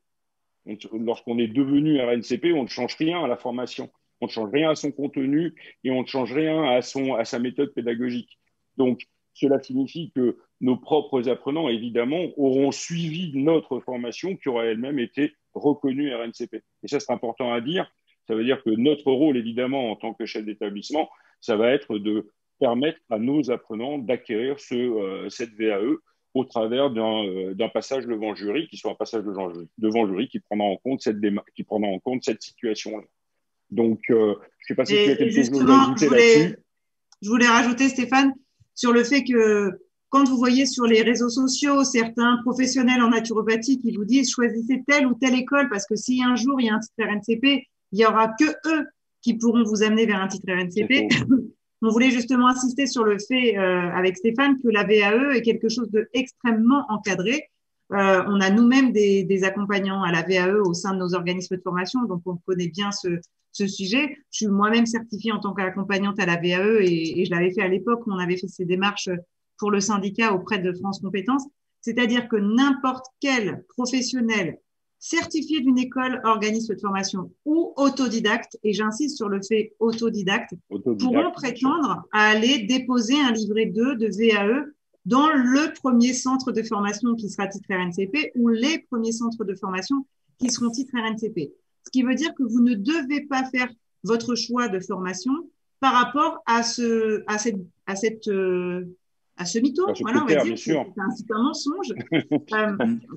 Lorsqu'on est devenu RNCP, on ne change rien à la formation. On ne change rien à son contenu et on ne change rien à sa méthode pédagogique. Donc, cela signifie que nos propres apprenants, évidemment, auront suivi notre formation qui aura elle-même été reconnue RNCP. Et ça, c'est important à dire. Ça veut dire que notre rôle, évidemment, en tant que chef d'établissement, ça va être de permettre à nos apprenants d'acquérir cette VAE au travers d'un passage devant jury, qui soit un passage devant jury qui prendra en compte cette situation-là. Donc, je ne sais pas si tu as quelque chose à ajouter là-dessus. Je voulais rajouter, Stéphane, sur le fait que quand vous voyez sur les réseaux sociaux certains professionnels en naturopathie qui vous disent choisissez telle ou telle école parce que si un jour il y a un titre RNCP, il n'y aura que eux qui pourront vous amener vers un titre RNCP. On voulait justement insister sur le fait avec Stéphane que la VAE est quelque chose d'extrêmement encadré. On a nous-mêmes des accompagnants à la VAE au sein de nos organismes de formation, donc on connaît bien ce sujet. Je suis moi-même certifiée en tant qu'accompagnante à la VAE et je l'avais fait à l'époque où on avait fait ces démarches pour le syndicat auprès de France Compétences. C'est-à-dire que n'importe quel professionnel certifié d'une école, organisme de formation ou autodidacte, et j'insiste sur le fait autodidacte, pourront prétendre à aller déposer un livret 2 de VAE dans le premier centre de formation qui sera titre RNCP ou les premiers centres de formation qui seront titre RNCP. Ce qui veut dire que vous ne devez pas faire votre choix de formation par rapport à ce mytho. Alors, ce Voilà, on va critère, dire, bien sûr. c'est un mensonge.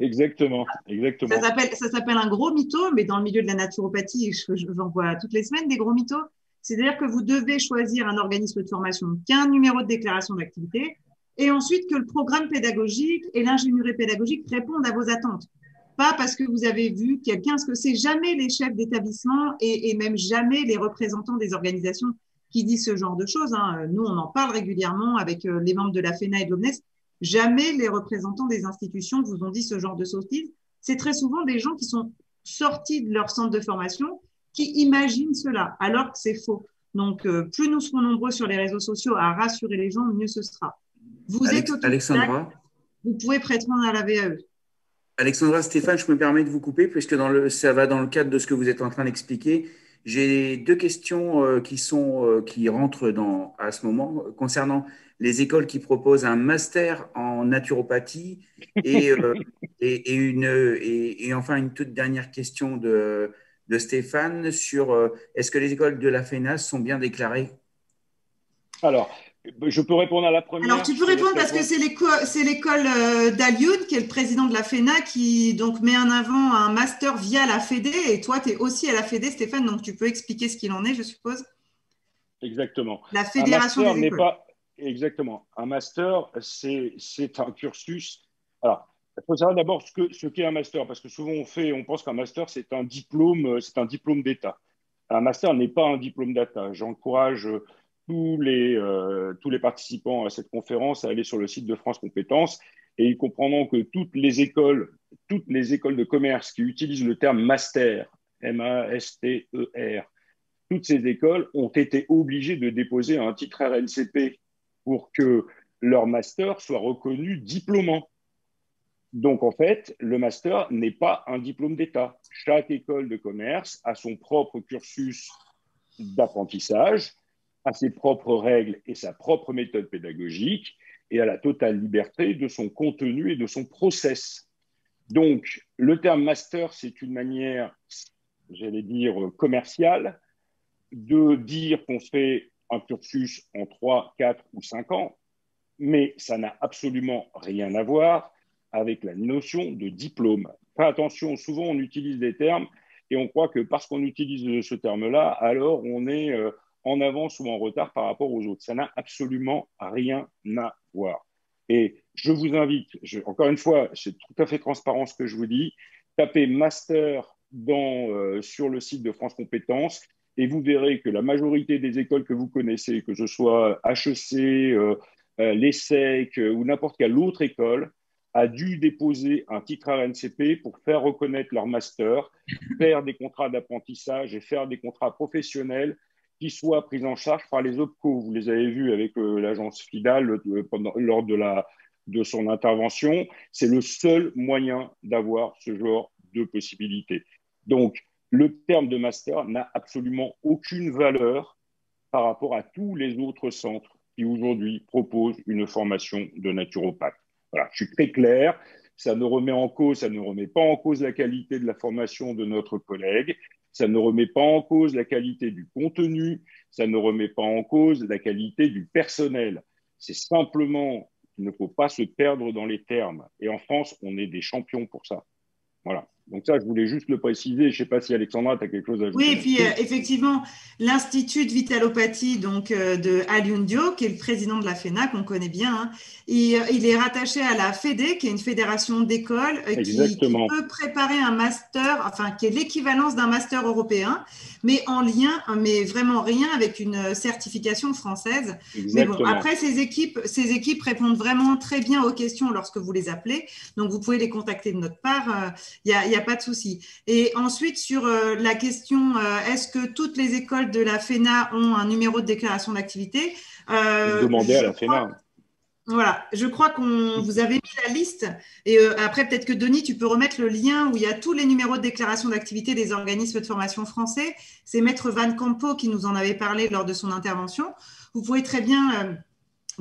Exactement, exactement. Ça s'appelle un gros mytho, mais dans le milieu de la naturopathie, j'en vois toutes les semaines des gros mythos. C'est-à-dire que vous devez choisir un organisme de formation qui a un numéro de déclaration d'activité et ensuite que le programme pédagogique et l'ingénierie pédagogique répondent à vos attentes. Pas parce que vous avez vu quelqu'un, parce que c'est jamais les chefs d'établissement et même jamais les représentants des organisations qui disent ce genre de choses. Hein. Nous, on en parle régulièrement avec les membres de la FENA et de l'OMNES. Jamais les représentants des institutions vous ont dit ce genre de sottises. C'est très souvent des gens qui sont sortis de leur centre de formation qui imaginent cela, alors que c'est faux. Donc, plus nous serons nombreux sur les réseaux sociaux à rassurer les gens, mieux ce sera. Vous êtes Alexandra, vous pouvez prétendre à la VAE. Alexandra, Stéphane, je me permets de vous couper puisque ça va dans le cadre de ce que vous êtes en train d'expliquer. J'ai deux questions qui rentrent à ce moment concernant les écoles qui proposent un master en naturopathie et enfin une toute dernière question de Stéphane sur est-ce que les écoles de la FENA sont bien déclarées? Alors, je peux répondre à la première. Alors, tu peux répondre parce que c'est l'école d'Alioun, qui est le président de la FENA, qui donc met en avant un master via la FEDE. Et toi, tu es aussi à la FEDE, Stéphane, donc tu peux expliquer ce qu'il en est, je suppose. Exactement. La Fédération des écoles. Exactement. Un master, c'est un cursus. Alors, il faut savoir d'abord ce qu'est un master, parce que souvent on pense qu'un master, c'est un diplôme d'État. Un master n'est pas un diplôme d'État. J'encourage tous les participants à cette conférence à aller sur le site de France Compétences et ils comprendront que toutes les écoles de commerce qui utilisent le terme master, M-A-S-T-E-R, toutes ces écoles ont été obligées de déposer un titre RNCP pour que leur master soit reconnu diplômant. Donc, en fait, le master n'est pas un diplôme d'État. Chaque école de commerce a son propre cursus d'apprentissage, a ses propres règles et sa propre méthode pédagogique et a la totale liberté de son contenu et de son process. Donc, le terme master, c'est une manière, j'allais dire, commerciale de dire qu'on fait un cursus en 3, 4 ou 5 ans, mais ça n'a absolument rien à voir avec la notion de diplôme. Fais attention, souvent on utilise des termes et on croit que parce qu'on utilise ce terme-là, alors on est en avance ou en retard par rapport aux autres. Ça n'a absolument rien à voir. Et je vous invite, encore une fois, c'est tout à fait transparent ce que je vous dis, tapez master sur le site de France Compétences et vous verrez que la majorité des écoles que vous connaissez, que ce soit HEC, l'ESSEC ou n'importe quelle autre école, a dû déposer un titre RNCP pour faire reconnaître leur master, faire des contrats d'apprentissage et faire des contrats professionnels qui soient pris en charge par les OPCO. Vous les avez vus avec l'agence FIDAL lors de son intervention. C'est le seul moyen d'avoir ce genre de possibilités. Donc, le terme de master n'a absolument aucune valeur par rapport à tous les autres centres qui aujourd'hui proposent une formation de naturopathe. Voilà, je suis très clair, ça ne remet pas en cause la qualité de la formation de notre collègue, ça ne remet pas en cause la qualité du contenu, ça ne remet pas en cause la qualité du personnel. C'est simplement qu'il ne faut pas se perdre dans les termes. Et en France, on est des champions pour ça. Voilà. Donc ça, je voulais juste le préciser. Je ne sais pas si Alexandra, tu as quelque chose à ajouter. Oui, et puis effectivement, l'Institut de Vitalopathie de Alioune Diop, qui est le président de la FENA, qu'on connaît bien, hein, il est rattaché à la FEDE, qui est une fédération d'écoles qui peut préparer un master, enfin qui est l'équivalence d'un master européen, mais mais vraiment rien avec une certification française. Exactement. Mais bon, après, ces équipes répondent vraiment très bien aux questions lorsque vous les appelez, donc vous pouvez les contacter de notre part, il n'y a pas de souci. Et ensuite, sur la question, est-ce que toutes les écoles de la FENA ont un numéro de déclaration d'activité? Demandez à la FENA. Voilà, je crois qu'on vous avez mis la liste. Et après, peut-être que Denis, tu peux remettre le lien où il y a tous les numéros de déclaration d'activité des organismes de formation français. C'est Maître Van Campo qui nous en avait parlé lors de son intervention. Vous pouvez très bien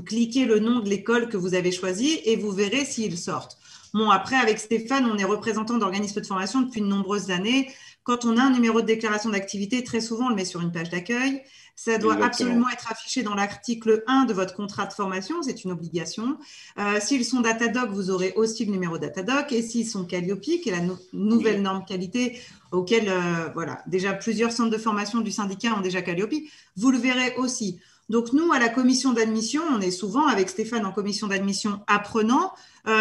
cliquer le nom de l'école que vous avez choisie et vous verrez s'ils sortent. Bon, après, avec Stéphane, on est représentant d'organismes de formation depuis de nombreuses années. Quand on a un numéro de déclaration d'activité, très souvent, on le met sur une page d'accueil. Ça doit Exactement. absolument être affiché dans l'article 1 de votre contrat de formation, c'est une obligation. S'ils sont Datadoc, vous aurez aussi le numéro Datadoc. Et s'ils sont Calliope, qui est la nouvelle norme qualité, auquel voilà, déjà plusieurs centres de formation du syndicat ont déjà Calliope, vous le verrez aussi. Donc nous, à la commission d'admission, on est souvent avec Stéphane en commission d'admission apprenant.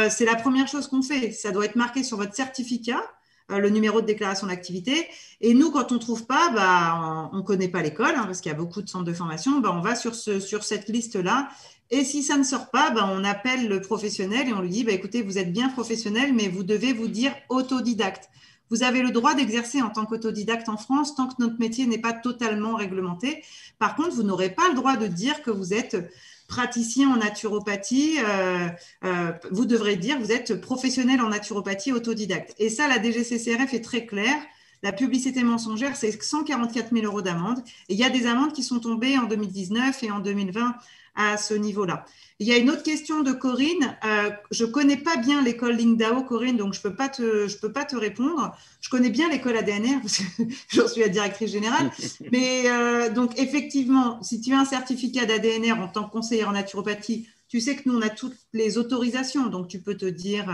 C'est la première chose qu'on fait. Ça doit être marqué sur votre certificat, le numéro de déclaration d'activité. Et nous, quand on ne trouve pas, on ne connaît pas l'école, hein, parce qu'il y a beaucoup de centres de formation, on va sur cette liste-là. Et si ça ne sort pas, on appelle le professionnel et on lui dit, écoutez, vous êtes bien professionnel, mais vous devez vous dire autodidacte. Vous avez le droit d'exercer en tant qu'autodidacte en France tant que notre métier n'est pas totalement réglementé. Par contre, vous n'aurez pas le droit de dire que vous êtes praticien en naturopathie. Vous devrez dire que vous êtes professionnel en naturopathie autodidacte. Et ça, la DGCCRF est très claire. La publicité mensongère, c'est 144 000 € d'amende. Et il y a des amendes qui sont tombées en 2019 et en 2020 à ce niveau-là. Il y a une autre question de Corinne. Je ne connais pas bien l'école Lingdao, Corinne, donc je peux pas te répondre. Je connais bien l'école ADNR, parce que j'en suis la directrice générale. Mais donc, effectivement, si tu as un certificat d'ADNR en tant que conseillère en naturopathie, tu sais que nous, on a toutes les autorisations, donc tu peux te dire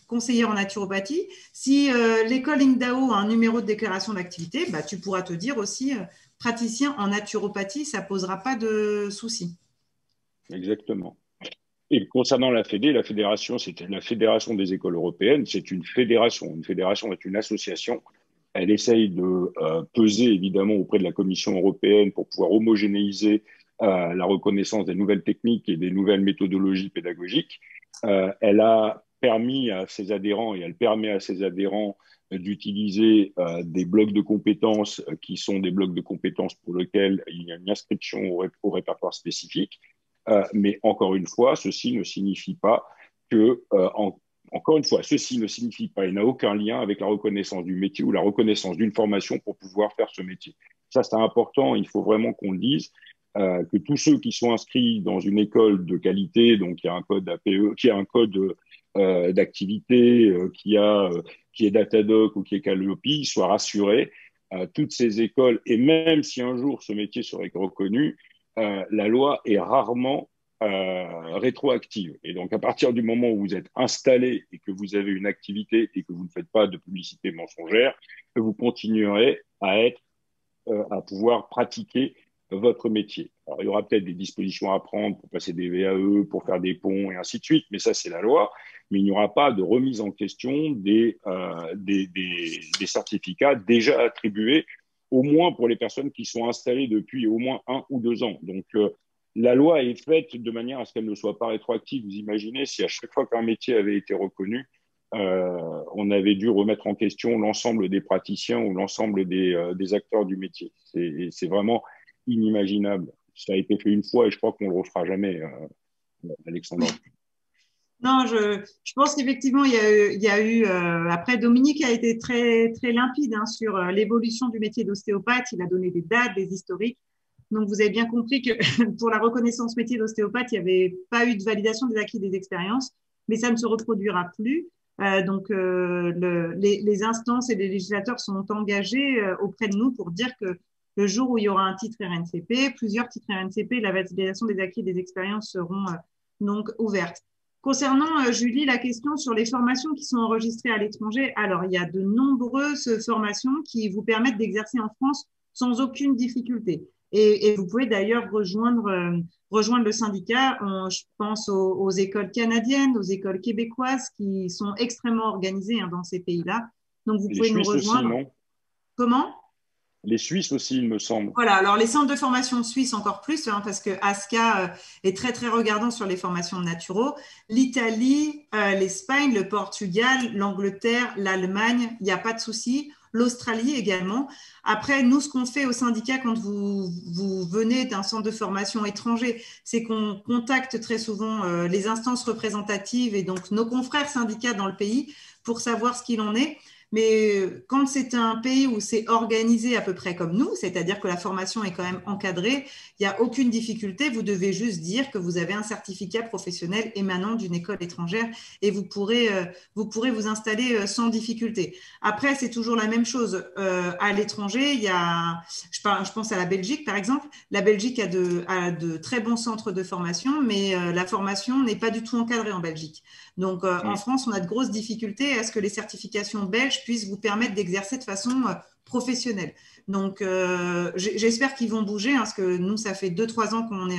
conseillère en naturopathie. Si l'école Lingdao a un numéro de déclaration d'activité, tu pourras te dire aussi praticien en naturopathie, ça ne posera pas de soucis. Exactement. Et concernant la fédération, c'était la Fédération des écoles européennes, c'est une fédération. Une fédération est une association. Elle essaye de peser évidemment auprès de la Commission européenne pour pouvoir homogénéiser la reconnaissance des nouvelles techniques et des nouvelles méthodologies pédagogiques. Elle a permis à ses adhérents et elle permet à ses adhérents d'utiliser des blocs de compétences qui sont des blocs de compétences pour lesquels il y a une inscription au répertoire spécifique. Mais encore une fois, ceci ne signifie pas que, encore une fois, ceci ne signifie pas et n'a aucun lien avec la reconnaissance du métier ou la reconnaissance d'une formation pour pouvoir faire ce métier. Ça, c'est important, il faut vraiment qu'on le dise, que tous ceux qui sont inscrits dans une école de qualité, donc qui a un code APE, qui a un code d'activité, qui est Datadoc ou qui est Calliope, soient rassurés. Toutes ces écoles, et même si un jour ce métier serait reconnu, la loi est rarement rétroactive. Et donc, à partir du moment où vous êtes installé et que vous avez une activité et que vous ne faites pas de publicité mensongère, vous continuerez à pouvoir pratiquer votre métier. Alors, il y aura peut-être des dispositions à prendre pour passer des VAE, pour faire des ponts et ainsi de suite, mais ça, c'est la loi. Mais il n'y aura pas de remise en question des certificats déjà attribués, au moins pour les personnes qui sont installées depuis au moins 1 ou 2 ans. Donc, la loi est faite de manière à ce qu'elle ne soit pas rétroactive. Vous imaginez si à chaque fois qu'un métier avait été reconnu, on avait dû remettre en question l'ensemble des praticiens ou l'ensemble des acteurs du métier. C'est vraiment inimaginable. Ça a été fait une fois et je crois qu'on ne le refera jamais, Alexandra. Non, je pense qu'effectivement, il y a eu après, Dominique a été très, très limpide sur l'évolution du métier d'ostéopathe. Il a donné des dates, des historiques. Donc, vous avez bien compris que pour la reconnaissance métier d'ostéopathe, il n'y avait pas eu de validation des acquis des expériences, mais ça ne se reproduira plus. Les instances et les législateurs sont engagés auprès de nous pour dire que le jour où il y aura un titre RNCP, plusieurs titres RNCP, la validation des acquis des expériences seront donc ouvertes. Concernant, Julie, la question sur les formations qui sont enregistrées à l'étranger, alors il y a de nombreuses formations qui vous permettent d'exercer en France sans aucune difficulté. Et vous pouvez d'ailleurs rejoindre le syndicat. Je pense aux écoles canadiennes, aux écoles québécoises qui sont extrêmement organisées dans ces pays-là. Donc, vous pouvez nous rejoindre. Aussi, non ? Comment ? Les Suisses aussi, il me semble. Voilà, alors les centres de formation suisses encore plus, parce que ASCA est très, très regardant sur les formations de naturaux. L'Italie, l'Espagne, le Portugal, l'Angleterre, l'Allemagne, il n'y a pas de souci. L'Australie également. Après, nous, ce qu'on fait au syndicat quand vous venez d'un centre de formation étranger, c'est qu'on contacte très souvent les instances représentatives et donc nos confrères syndicats dans le pays pour savoir ce qu'il en est. Mais quand c'est un pays où c'est organisé à peu près comme nous, c'est-à-dire que la formation est quand même encadrée, il n'y a aucune difficulté. Vous devez juste dire que vous avez un certificat professionnel émanant d'une école étrangère et vous pourrez vous installer sans difficulté. Après, c'est toujours la même chose. À l'étranger, je pense à la Belgique, par exemple. La Belgique a de très bons centres de formation, mais la formation n'est pas du tout encadrée en Belgique. Donc, en France, on a de grosses difficultés à ce que les certifications belges puissent vous permettre d'exercer de façon professionnelle. Donc, j'espère qu'ils vont bouger, parce que nous, ça fait 2-3 ans qu'on est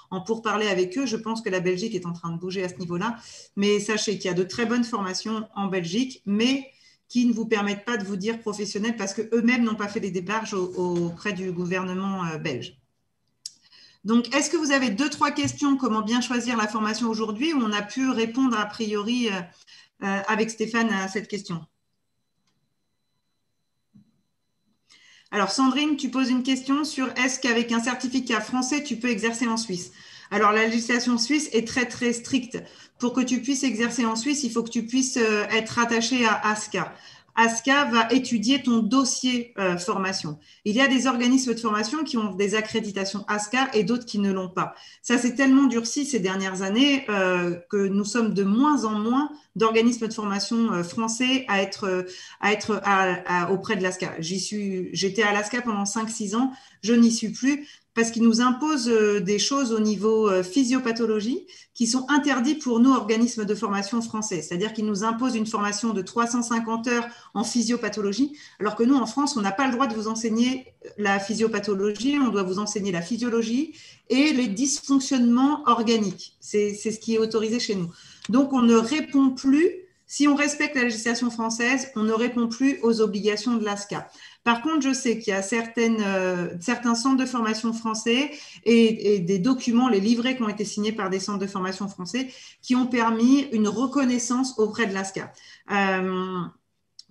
en pourparlers avec eux. Je pense que la Belgique est en train de bouger à ce niveau-là. Mais sachez qu'il y a de très bonnes formations en Belgique, mais qui ne vous permettent pas de vous dire professionnel parce qu'eux-mêmes n'ont pas fait les démarches auprès du gouvernement belge. Donc, est-ce que vous avez 2-3 questions, comment bien choisir la formation aujourd'hui, où on a pu répondre a priori avec Stéphane à cette question? Alors, Sandrine, tu poses une question sur est-ce qu'avec un certificat français, tu peux exercer en Suisse? Alors, la législation suisse est très, très stricte. Pour que tu puisses exercer en Suisse, il faut que tu puisses être rattaché à ASCA. ASCA va étudier ton dossier formation. Il y a des organismes de formation qui ont des accréditations ASCA et d'autres qui ne l'ont pas. Ça s'est tellement durci ces dernières années que nous sommes de moins en moins d'organismes de formation français à être auprès de l'ASCA. J'étais à l'ASCA pendant 5-6 ans, je n'y suis plus parce qu'ils nous imposent des choses au niveau physiopathologie qui sont interdits pour nous, organismes de formation français. C'est-à-dire qu'ils nous imposent une formation de 350 heures en physiopathologie, alors que nous, en France, on n'a pas le droit de vous enseigner la physiopathologie, on doit vous enseigner la physiologie et les dysfonctionnements organiques. C'est ce qui est autorisé chez nous. Donc, on ne répond plus, si on respecte la législation française, on ne répond plus aux obligations de l'ASCA. Par contre, je sais qu'il y a certains centres de formation français et des documents, les livrets qui ont été signés par des centres de formation français qui ont permis une reconnaissance auprès de l'ASCA.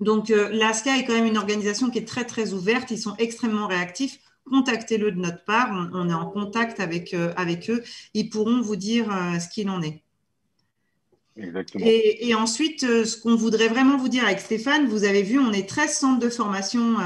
Donc, l'ASCA est quand même une organisation qui est très, très ouverte. Ils sont extrêmement réactifs. Contactez-le de notre part. On est en contact avec eux. Ils pourront vous dire ce qu'il en est. Exactement. Et ensuite, ce qu'on voudrait vraiment vous dire avec Stéphane, vous avez vu, on est 13 centres de formation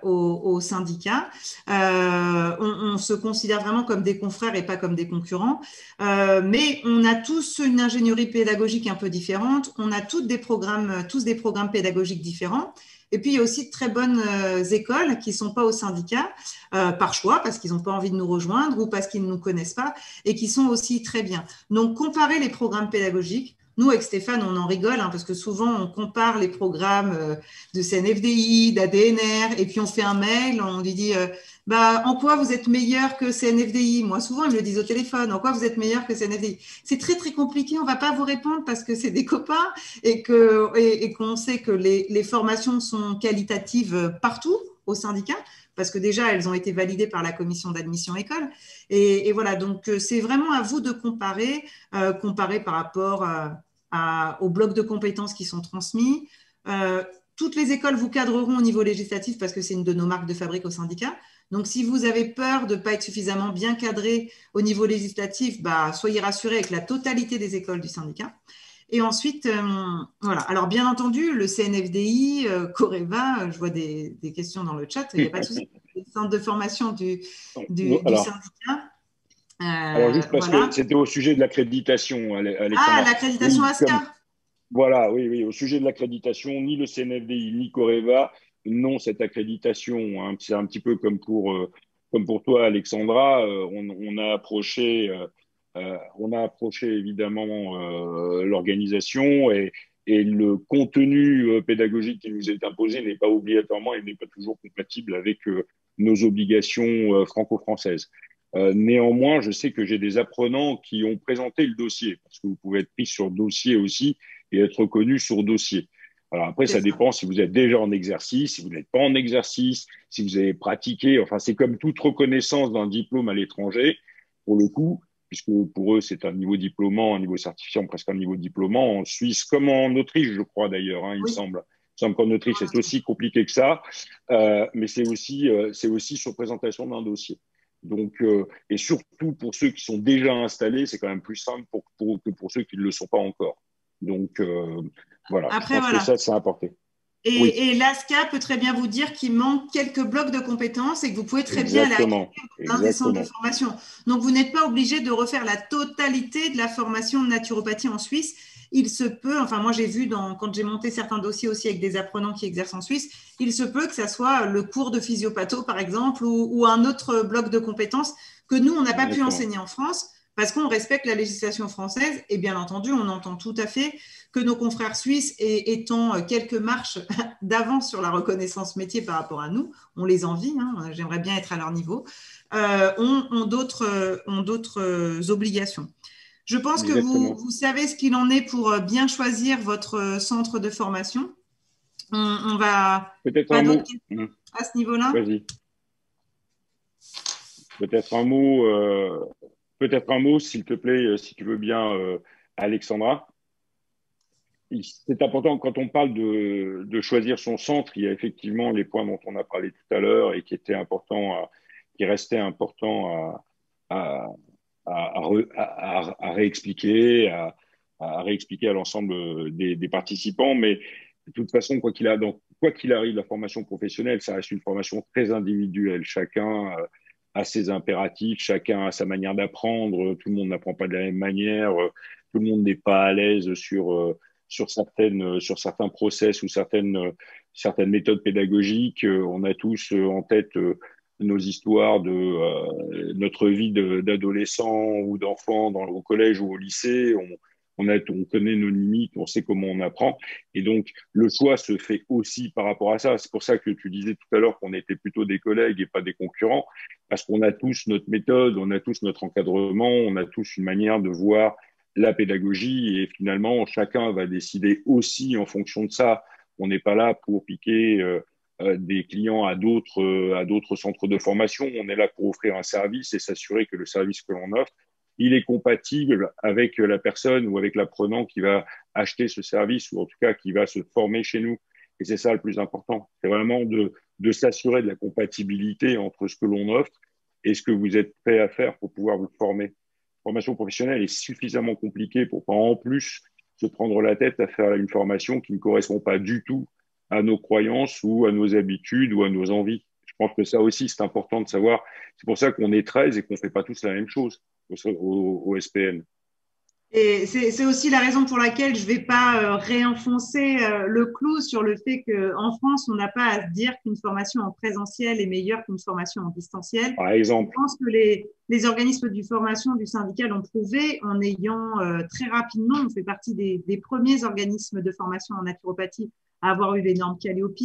au syndicat. On se considère vraiment comme des confrères et pas comme des concurrents. Mais on a tous une ingénierie pédagogique un peu différente. On a tous des programmes pédagogiques différents. Et puis, il y a aussi de très bonnes écoles qui ne sont pas au syndicat par choix, parce qu'ils n'ont pas envie de nous rejoindre ou parce qu'ils ne nous connaissent pas, et qui sont aussi très bien. Donc, comparer les programmes pédagogiques. Nous, avec Stéphane, on en rigole, parce que souvent, on compare les programmes de CNFDI, d'ADNR, et puis on fait un mail, on lui dit en quoi vous êtes meilleur que CNFDI? Moi, souvent, ils me le disent au téléphone, en quoi vous êtes meilleur que CNFDI? C'est très, très compliqué, on ne va pas vous répondre parce que c'est des copains et qu'on sait que les formations sont qualitatives partout au syndicat, parce que déjà, elles ont été validées par la commission d'admission école. Et voilà, donc c'est vraiment à vous de comparer par rapport aux blocs de compétences qui sont transmis. Toutes les écoles vous cadreront au niveau législatif parce que c'est une de nos marques de fabrique au syndicat. Donc, si vous avez peur de ne pas être suffisamment bien cadré au niveau législatif, soyez rassurés avec la totalité des écoles du syndicat. Et ensuite, voilà. Alors, bien entendu, le CNFDI, Coreva, je vois des questions dans le chat, il n'y a pas de souci. Les centres de formation du syndicat. Alors, juste parce que c'était au sujet de l'accréditation, Alexandra. Ah, l'accréditation ASCA. Voilà, oui, au sujet de l'accréditation, ni le CNFDI, ni Coreva n'ont cette accréditation. C'est un petit peu comme pour toi, Alexandra. On a approché évidemment l'organisation et le contenu pédagogique qui nous est imposé n'est pas obligatoirement et n'est pas toujours compatible avec nos obligations franco-françaises. Néanmoins, je sais que j'ai des apprenants qui ont présenté le dossier, parce que vous pouvez être pris sur dossier aussi et être reconnu sur dossier. Alors après, ça dépend si vous êtes déjà en exercice, si vous n'êtes pas en exercice, si vous avez pratiqué. Enfin, c'est comme toute reconnaissance d'un diplôme à l'étranger, pour le coup, puisque pour eux, c'est un niveau diplômant, un niveau certifiant, presque un niveau diplômant, en Suisse comme en Autriche, je crois d'ailleurs, il me semble. Il me semble qu'en Autriche, c'est aussi compliqué que ça, mais c'est aussi sur présentation d'un dossier. Donc, et surtout pour ceux qui sont déjà installés, c'est quand même plus simple que pour ceux qui ne le sont pas encore. Donc, voilà, après, je pense que ça, c'est important. Oui, Et l'ASCA peut très bien vous dire qu'il manque quelques blocs de compétences et que vous pouvez très bien aller exactement, dans un des centres de exactement. formation. Donc, vous n'êtes pas obligé de refaire la totalité de la formation de naturopathie en Suisse. Il se peut, enfin moi j'ai vu quand j'ai monté certains dossiers aussi avec des apprenants qui exercent en Suisse, il se peut que ça soit le cours de physiopatho par exemple ou un autre bloc de compétences que nous, on n'a pas pu Exactement. enseigner en France parce qu'on respecte la législation française et bien entendu, on entend tout à fait que nos confrères suisses, étant quelques marches d'avance sur la reconnaissance métier par rapport à nous, on les envie, hein, j'aimerais bien être à leur niveau, ont d'autres obligations. Je pense que Exactement. vous savez ce qu'il en est pour bien choisir votre centre de formation. On va Peut-être pas un d'autres mot. questions à ce niveau-là. Vas-y. Peut-être un mot. Peut-être un mot, s'il te plaît, si tu veux bien, Alexandra. C'est important quand on parle de choisir son centre. Il y a effectivement les points dont on a parlé tout à l'heure et qui étaient importants, qui restaient importants à, à réexpliquer, à réexpliquer à l'ensemble des participants. Mais de toute façon, quoi qu'il arrive, la formation professionnelle, ça reste une formation très individuelle. Chacun a ses impératifs, chacun a sa manière d'apprendre. Tout le monde n'apprend pas de la même manière. Tout le monde n'est pas à l'aise sur certains process ou certaines méthodes pédagogiques. On a tous en tête nos histoires de notre vie d'adolescent ou d'enfant au collège ou au lycée. On connaît nos limites, on sait comment on apprend. Et donc, le choix se fait aussi par rapport à ça. C'est pour ça que tu disais tout à l'heure qu'on était plutôt des collègues et pas des concurrents, parce qu'on a tous notre méthode, on a tous notre encadrement, on a tous une manière de voir la pédagogie et finalement, chacun va décider aussi en fonction de ça. On n'est pas là pour piquer des clients à d'autres centres de formation. On est là pour offrir un service et s'assurer que le service que l'on offre, il est compatible avec la personne ou avec l'apprenant qui va acheter ce service ou en tout cas qui va se former chez nous. Et c'est ça le plus important. C'est vraiment de s'assurer de la compatibilité entre ce que l'on offre et ce que vous êtes prêt à faire pour pouvoir vous former. La formation professionnelle est suffisamment compliquée pour pas en plus se prendre la tête à faire une formation qui ne correspond pas du tout à nos croyances ou à nos habitudes ou à nos envies. Je pense que ça aussi, c'est important de savoir. C'est pour ça qu'on est 13 et qu'on ne fait pas tous la même chose au SPN. Et c'est aussi la raison pour laquelle je ne vais pas réenfoncer le clou sur le fait qu'en France, on n'a pas à se dire qu'une formation en présentiel est meilleure qu'une formation en distanciel. Par Je exemple, pense que les organismes de formation du syndicat l'ont prouvé en ayant très rapidement, on fait partie des premiers organismes de formation en naturopathie à avoir eu les normes Calliope.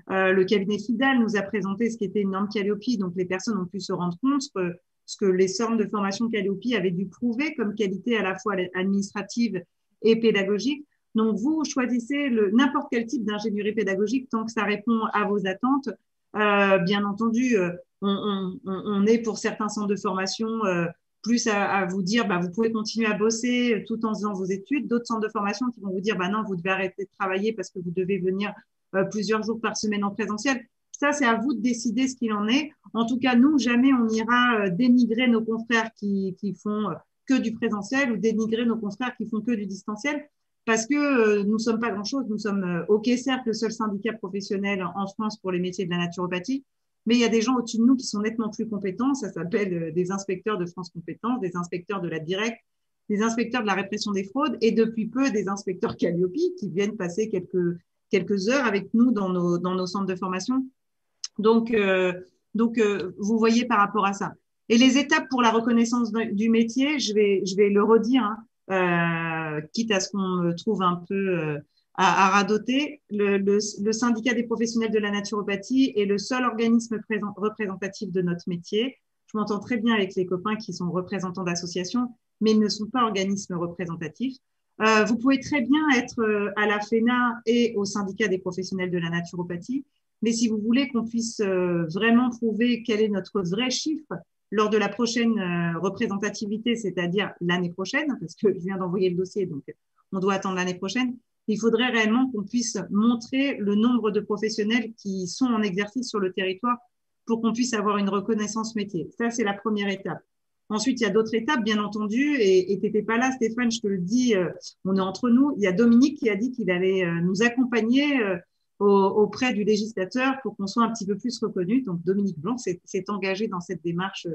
Le cabinet FIDAL nous a présenté ce qu'était une norme Calliope, donc les personnes ont pu se rendre compte ce que les centres de formation Calliope avaient dû prouver comme qualité à la fois administrative et pédagogique. Donc, vous choisissez n'importe quel type d'ingénierie pédagogique tant que ça répond à vos attentes. Bien entendu, on est pour certains centres de formation plus à vous dire, vous pouvez continuer à bosser tout en faisant vos études. D'autres centres de formation qui vont vous dire, non, vous devez arrêter de travailler parce que vous devez venir plusieurs jours par semaine en présentiel. Ça, c'est à vous de décider ce qu'il en est. En tout cas, nous, jamais on ira dénigrer nos confrères qui font que du présentiel ou dénigrer nos confrères qui font que du distanciel parce que nous ne sommes pas grand-chose. Nous sommes, OK, certes, le seul syndicat professionnel en France pour les métiers de la naturopathie, mais il y a des gens au-dessus de nous qui sont nettement plus compétents. Ça s'appelle des inspecteurs de France Compétences, des inspecteurs de la Direct, des inspecteurs de la répression des fraudes et depuis peu des inspecteurs Calliope qui viennent passer quelques heures avec nous dans nos centres de formation. Donc, vous voyez par rapport à ça. Et les étapes pour la reconnaissance du métier, je vais le redire, quitte à ce qu'on me trouve un peu à radoter. Le syndicat des professionnels de la naturopathie est le seul organisme représentatif de notre métier. Je m'entends très bien avec les copains qui sont représentants d'associations, mais ils ne sont pas organismes représentatifs. Vous pouvez très bien être à la FENA et au syndicat des professionnels de la naturopathie. Mais si vous voulez qu'on puisse vraiment prouver quel est notre vrai chiffre lors de la prochaine représentativité, c'est-à-dire l'année prochaine, parce que je viens d'envoyer le dossier, donc on doit attendre l'année prochaine, il faudrait réellement qu'on puisse montrer le nombre de professionnels qui sont en exercice sur le territoire pour qu'on puisse avoir une reconnaissance métier. Ça, c'est la première étape. Ensuite, il y a d'autres étapes, bien entendu, et tu n'étais pas là, Stéphane, je te le dis, on est entre nous. Il y a Dominique qui a dit qu'il allait nous accompagner auprès du législateur pour qu'on soit un petit peu plus reconnu. Donc, Dominique Blanc s'est engagé dans cette démarche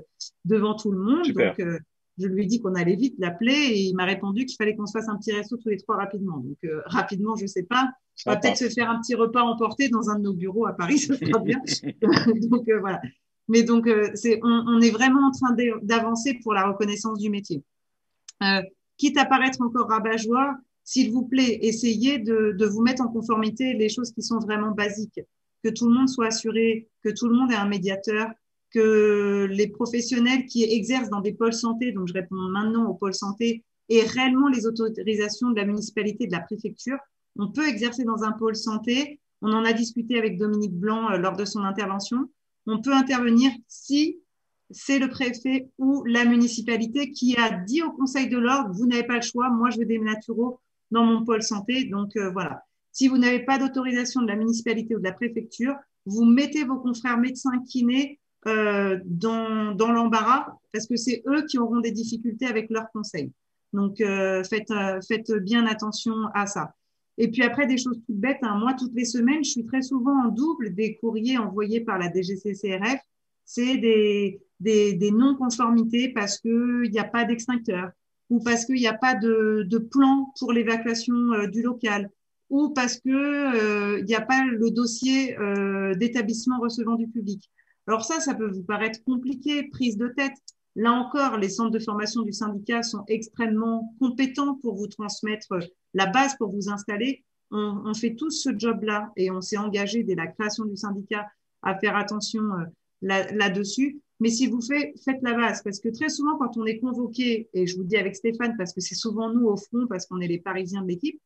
devant tout le monde. Super. Donc, je lui ai dit qu'on allait vite l'appeler et il m'a répondu qu'il fallait qu'on se fasse un petit resto tous les trois rapidement. Donc, rapidement, je ne sais pas. On va peut-être se faire un petit repas emporté dans un de nos bureaux à Paris, ce sera bien. Donc, voilà. Mais donc, on est vraiment en train d'avancer pour la reconnaissance du métier. Quitte à paraître encore rabat-joie, s'il vous plaît, essayez de vous mettre en conformité les choses qui sont vraiment basiques. Que tout le monde soit assuré, que tout le monde ait un médiateur, que les professionnels qui exercent dans des pôles santé, donc je réponds maintenant aux pôles santé, aient réellement les autorisations de la municipalité et de la préfecture. On peut exercer dans un pôle santé. On en a discuté avec Dominique Blanc lors de son intervention. On peut intervenir si c'est le préfet ou la municipalité qui a dit au Conseil de l'ordre, vous n'avez pas le choix, moi je veux des naturaux dans mon pôle santé. Donc voilà. Si vous n'avez pas d'autorisation de la municipalité ou de la préfecture, vous mettez vos confrères médecins kinés dans l'embarras parce que c'est eux qui auront des difficultés avec leurs conseils. Donc faites bien attention à ça. Et puis après, des choses toutes bêtes, hein. Moi, toutes les semaines, je suis très souvent en double des courriers envoyés par la DGCCRF. C'est des non-conformités parce qu'il n'y a pas d'extincteur ou parce qu'il n'y a pas de plan pour l'évacuation du local ou parce que il n'y a pas le dossier d'établissement recevant du public. Alors ça peut vous paraître compliqué, prise de tête. Là encore, les centres de formation du syndicat sont extrêmement compétents pour vous transmettre la base pour vous installer. On fait tous ce job-là et on s'est engagé dès la création du syndicat à faire attention là-dessus. Mais si vous faites la base, parce que très souvent, quand on est convoqué, et je vous le dis avec Stéphane, parce que c'est souvent nous au front, parce qu'on est les Parisiens de l'équipe,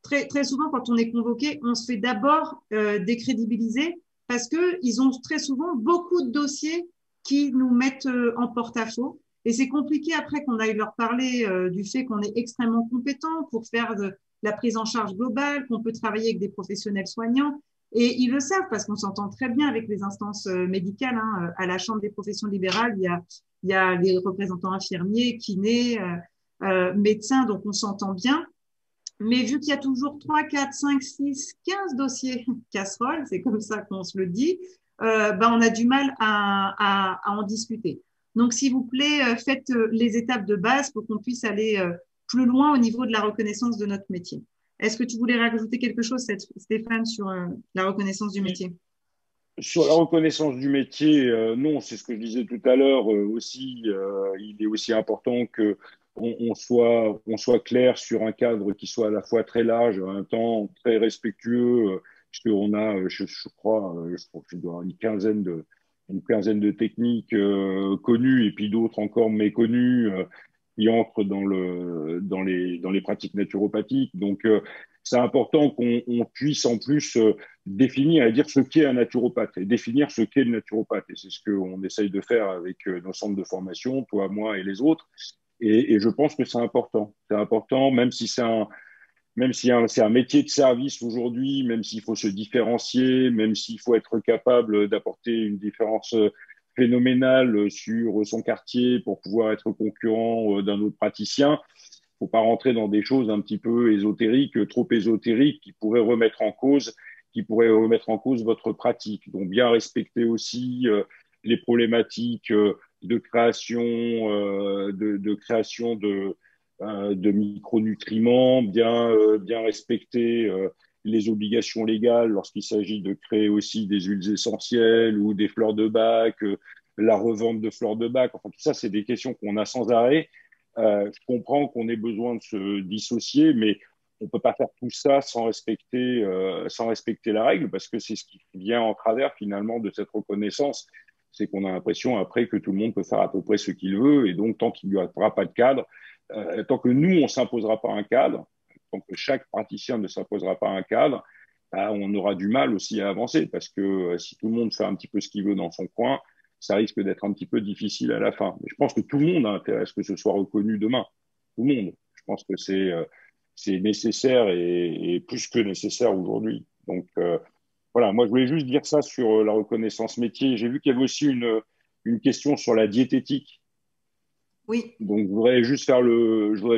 très, très souvent, quand on est convoqué, on se fait d'abord décrédibiliser parce qu'ils ont très souvent beaucoup de dossiers qui nous mettent en porte-à-faux. Et c'est compliqué après qu'on aille leur parler du fait qu'on est extrêmement compétent pour faire de la prise en charge globale, qu'on peut travailler avec des professionnels soignants. Et ils le savent parce qu'on s'entend très bien avec les instances médicales. Hein. À la Chambre des professions libérales, il y a les représentants infirmiers, kinés, médecins, donc on s'entend bien. Mais vu qu'il y a toujours 3, 4, 5, 6, 15 dossiers casseroles, c'est comme ça qu'on se le dit, on a du mal à en discuter. Donc, s'il vous plaît, faites les étapes de base pour qu'on puisse aller plus loin au niveau de la reconnaissance de notre métier. Est-ce que tu voulais rajouter quelque chose, Stéphane, sur la reconnaissance du métier? Sur la reconnaissance du métier, non, c'est ce que je disais tout à l'heure aussi. Il est aussi important que on soit clair sur un cadre qui soit à la fois très large, en même temps très respectueux, puisqu'on a, je crois que je dois avoir une quinzaine de techniques connues et puis d'autres encore méconnues qui entrent dans les pratiques naturopathiques. Donc, c'est important qu'on puisse en plus définir et dire ce qu'est un naturopathe et définir ce qu'est le naturopathe. Et c'est ce qu'on essaye de faire avec nos centres de formation, toi, moi et les autres. Et je pense que c'est important. C'est important, même si c'est un métier de service aujourd'hui, même s'il faut se différencier, même s'il faut être capable d'apporter une différence phénoménale sur son quartier pour pouvoir être concurrent d'un autre praticien. Faut pas rentrer dans des choses un petit peu ésotériques, trop ésotériques, qui pourraient remettre en cause votre pratique. Donc bien respecter aussi les problématiques de création de micronutriments, bien respecter les obligations légales lorsqu'il s'agit de créer aussi des huiles essentielles ou des fleurs de bac, la revente de fleurs de bac. Enfin, tout ça, c'est des questions qu'on a sans arrêt. Je comprends qu'on ait besoin de se dissocier, mais on peut pas faire tout ça sans respecter la règle, parce que c'est ce qui vient en travers finalement de cette reconnaissance. C'est qu'on a l'impression après que tout le monde peut faire à peu près ce qu'il veut, et donc tant qu'il n'y aura pas de cadre, tant que nous on s'imposera pas un cadre, tant que chaque praticien ne s'imposera pas un cadre, on aura du mal aussi à avancer, parce que si tout le monde fait un petit peu ce qu'il veut dans son coin, ça risque d'être un petit peu difficile à la fin. Mais je pense que tout le monde a intérêt à ce que ce soit reconnu demain. Tout le monde. Je pense que c'est nécessaire et plus que nécessaire aujourd'hui. Donc voilà, moi je voulais juste dire ça sur la reconnaissance métier. J'ai vu qu'il y avait aussi une question sur la diététique. Oui. Donc je voudrais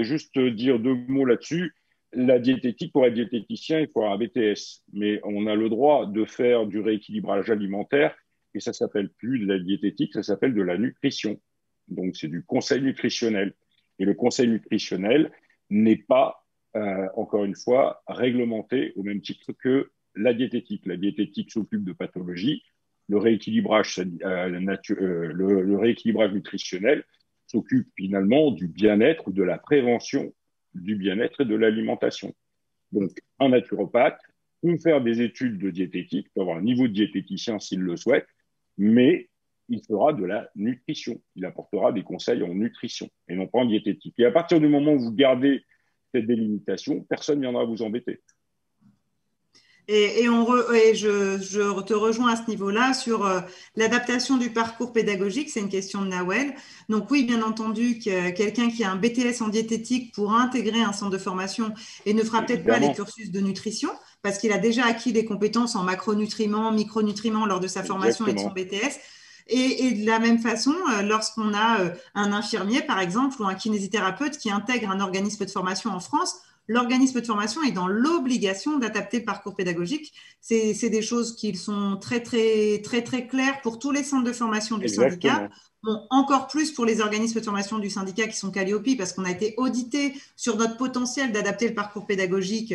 juste dire 2 mots là-dessus. la diététique, pour être diététicien, il faut avoir un BTS. Mais on a le droit de faire du rééquilibrage alimentaire et ça s'appelle plus de la diététique, ça s'appelle de la nutrition. Donc, c'est du conseil nutritionnel. Et le conseil nutritionnel n'est pas, encore une fois, réglementé au même titre que la diététique. La diététique s'occupe de pathologies. Le rééquilibrage, le rééquilibrage nutritionnel s'occupe finalement du bien-être ou de la prévention du bien-être et de l'alimentation. Donc, un naturopathe peut faire des études de diététique, peut avoir un niveau de diététicien s'il le souhaite, mais il fera de la nutrition. Il apportera des conseils en nutrition et non pas en diététique. Et à partir du moment où vous gardez cette délimitation, personne ne viendra vous embêter. Et je te rejoins à ce niveau-là sur l'adaptation du parcours pédagogique, c'est une question de Nawel. Donc oui, bien entendu, quelqu'un qui a un BTS en diététique pourra intégrer un centre de formation et ne fera peut-être pas les cursus de nutrition parce qu'il a déjà acquis des compétences en macronutriments, micronutriments lors de sa formation et de son BTS. Et de la même façon, lorsqu'on a un infirmier, par exemple, ou un kinésithérapeute qui intègre un organisme de formation en France, l'organisme de formation est dans l'obligation d'adapter le parcours pédagogique. C'est des choses qui sont très claires pour tous les centres de formation du syndicat. Bon, encore plus pour les organismes de formation du syndicat qui sont Calliope, parce qu'on a été audité sur notre potentiel d'adapter le parcours pédagogique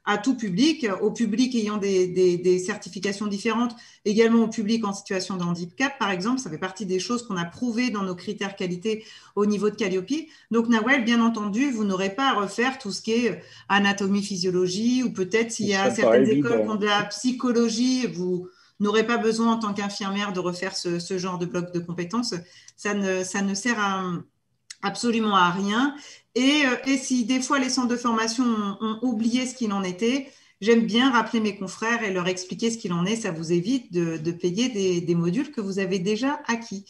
à tout public, au public ayant des certifications différentes, également au public en situation de handicap, par exemple. Ça fait partie des choses qu'on a prouvées dans nos critères qualité au niveau de Calliope. Donc, Nawel, bien entendu, vous n'aurez pas à refaire tout ce qui est anatomie, physiologie, ou peut-être s'il y a certaines écoles qui ont de la psychologie, vous n'aurez pas besoin en tant qu'infirmière de refaire ce genre de bloc de compétences. Ça ne sert absolument à rien. Et si des fois les centres de formation ont oublié ce qu'il en était, j'aime bien rappeler mes confrères et leur expliquer ce qu'il en est. Ça vous évite de payer des modules que vous avez déjà acquis.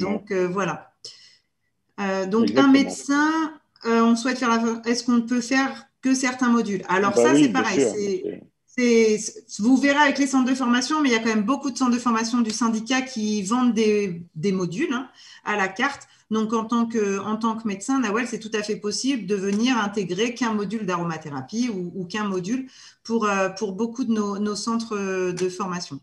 Donc, voilà. Donc, un médecin, on souhaite faire est-ce qu'on ne peut faire que certains modules? Alors, ça, oui, c'est pareil. Vous verrez avec les centres de formation, mais il y a quand même beaucoup de centres de formation du syndicat qui vendent des modules à la carte. Donc, en tant que médecin, Nawel, c'est tout à fait possible de venir intégrer qu'un module d'aromathérapie ou qu'un module pour beaucoup de nos centres de formation.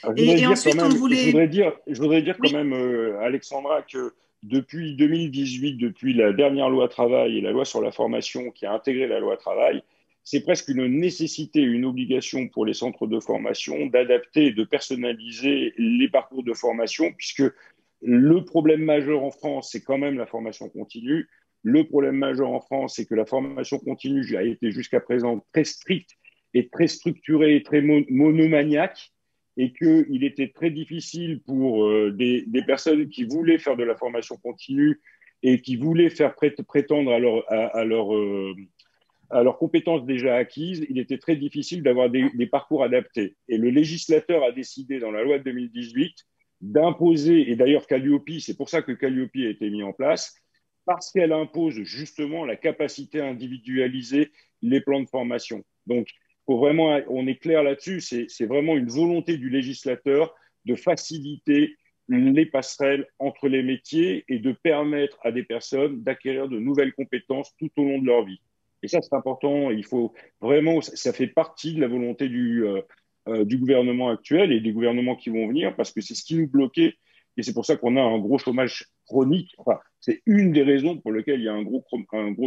Je voudrais dire quand même, Alexandra, que depuis 2018, depuis la dernière loi travail et la loi sur la formation qui a intégré la loi travail, c'est presque une nécessité, une obligation pour les centres de formation d'adapter et de personnaliser les parcours de formation, puisque le problème majeur en France, c'est quand même la formation continue. Le problème majeur en France, c'est que la formation continue a été jusqu'à présent très stricte et très structurée et très monomaniaque, et qu'il était très difficile pour des personnes qui voulaient faire de la formation continue et qui voulaient faire prétendre à leurs compétences déjà acquises, il était très difficile d'avoir des parcours adaptés. Et le législateur a décidé dans la loi de 2018 d'imposer, et d'ailleurs Calliope, c'est pour ça que Calliope a été mis en place, parce qu'elle impose justement la capacité à individualiser les plans de formation. Donc, on est clair là-dessus, c'est vraiment une volonté du législateur de faciliter les passerelles entre les métiers et de permettre à des personnes d'acquérir de nouvelles compétences tout au long de leur vie. Et ça, c'est important. Il faut vraiment, ça fait partie de la volonté du gouvernement actuel et des gouvernements qui vont venir, parce que c'est ce qui nous bloquait. Et c'est pour ça qu'on a un gros chômage chronique. Enfin, c'est une des raisons pour lesquelles il y a un gros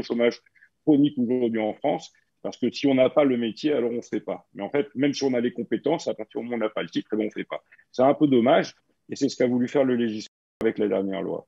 chômage chronique aujourd'hui en France. Parce que si on n'a pas le métier, alors on ne fait pas. Mais en fait, même si on a les compétences, à partir du moment où on n'a pas le titre, on ne fait pas. C'est un peu dommage. Et c'est ce qu'a voulu faire le législateur avec la dernière loi.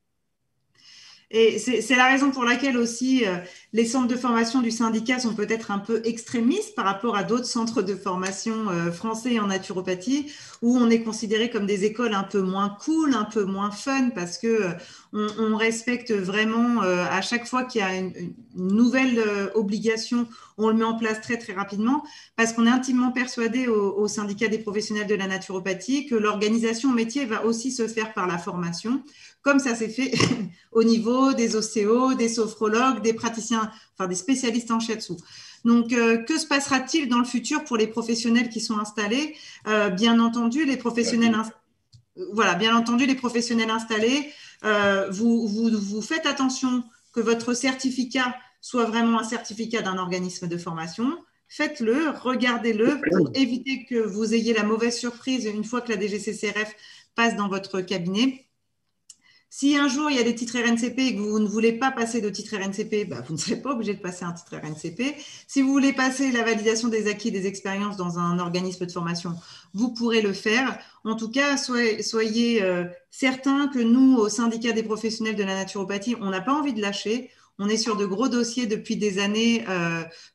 Et c'est la raison pour laquelle aussi les centres de formation du syndicat sont peut-être un peu extrémistes par rapport à d'autres centres de formation français en naturopathie, où on est considéré comme des écoles un peu moins cool, un peu moins fun, parce que on respecte vraiment à chaque fois qu'il y a une nouvelle obligation, on le met en place très très rapidement, parce qu'on est intimement persuadé au syndicat des professionnels de la naturopathie que l'organisation métier va aussi se faire par la formation, comme ça s'est fait au niveau des ostéos, des sophrologues, des praticiens, enfin des spécialistes en shiatsu. Donc, que se passera-t-il dans le futur pour les professionnels qui sont installés? Bien entendu, les professionnels installés, vous faites attention que votre certificat soit vraiment un certificat d'un organisme de formation, faites-le, regardez-le pour éviter que vous ayez la mauvaise surprise une fois que la DGCCRF passe dans votre cabinet. Si un jour il y a des titres RNCP et que vous ne voulez pas passer de titre RNCP, vous ne serez pas obligé de passer un titre RNCP. Si vous voulez passer la validation des acquis et des expériences dans un organisme de formation, vous pourrez le faire. En tout cas, soyez certains que nous, au syndicat des professionnels de la naturopathie, on n'a pas envie de lâcher. On est sur de gros dossiers depuis des années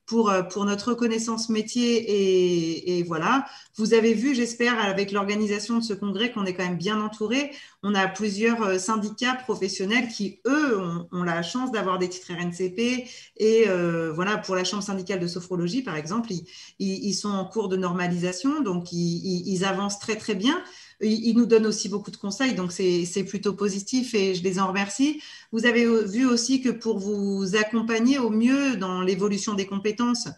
pour notre reconnaissance métier et voilà. Vous avez vu, j'espère, avec l'organisation de ce congrès qu'on est quand même bien entouré. On a plusieurs syndicats professionnels qui, eux, ont la chance d'avoir des titres RNCP et voilà, pour la chambre syndicale de sophrologie, par exemple, ils sont en cours de normalisation, donc ils avancent très, très bien. Ils nous donnent aussi beaucoup de conseils, donc c'est plutôt positif et je les en remercie. Vous avez vu aussi que pour vous accompagner au mieux dans l'évolution des compétences,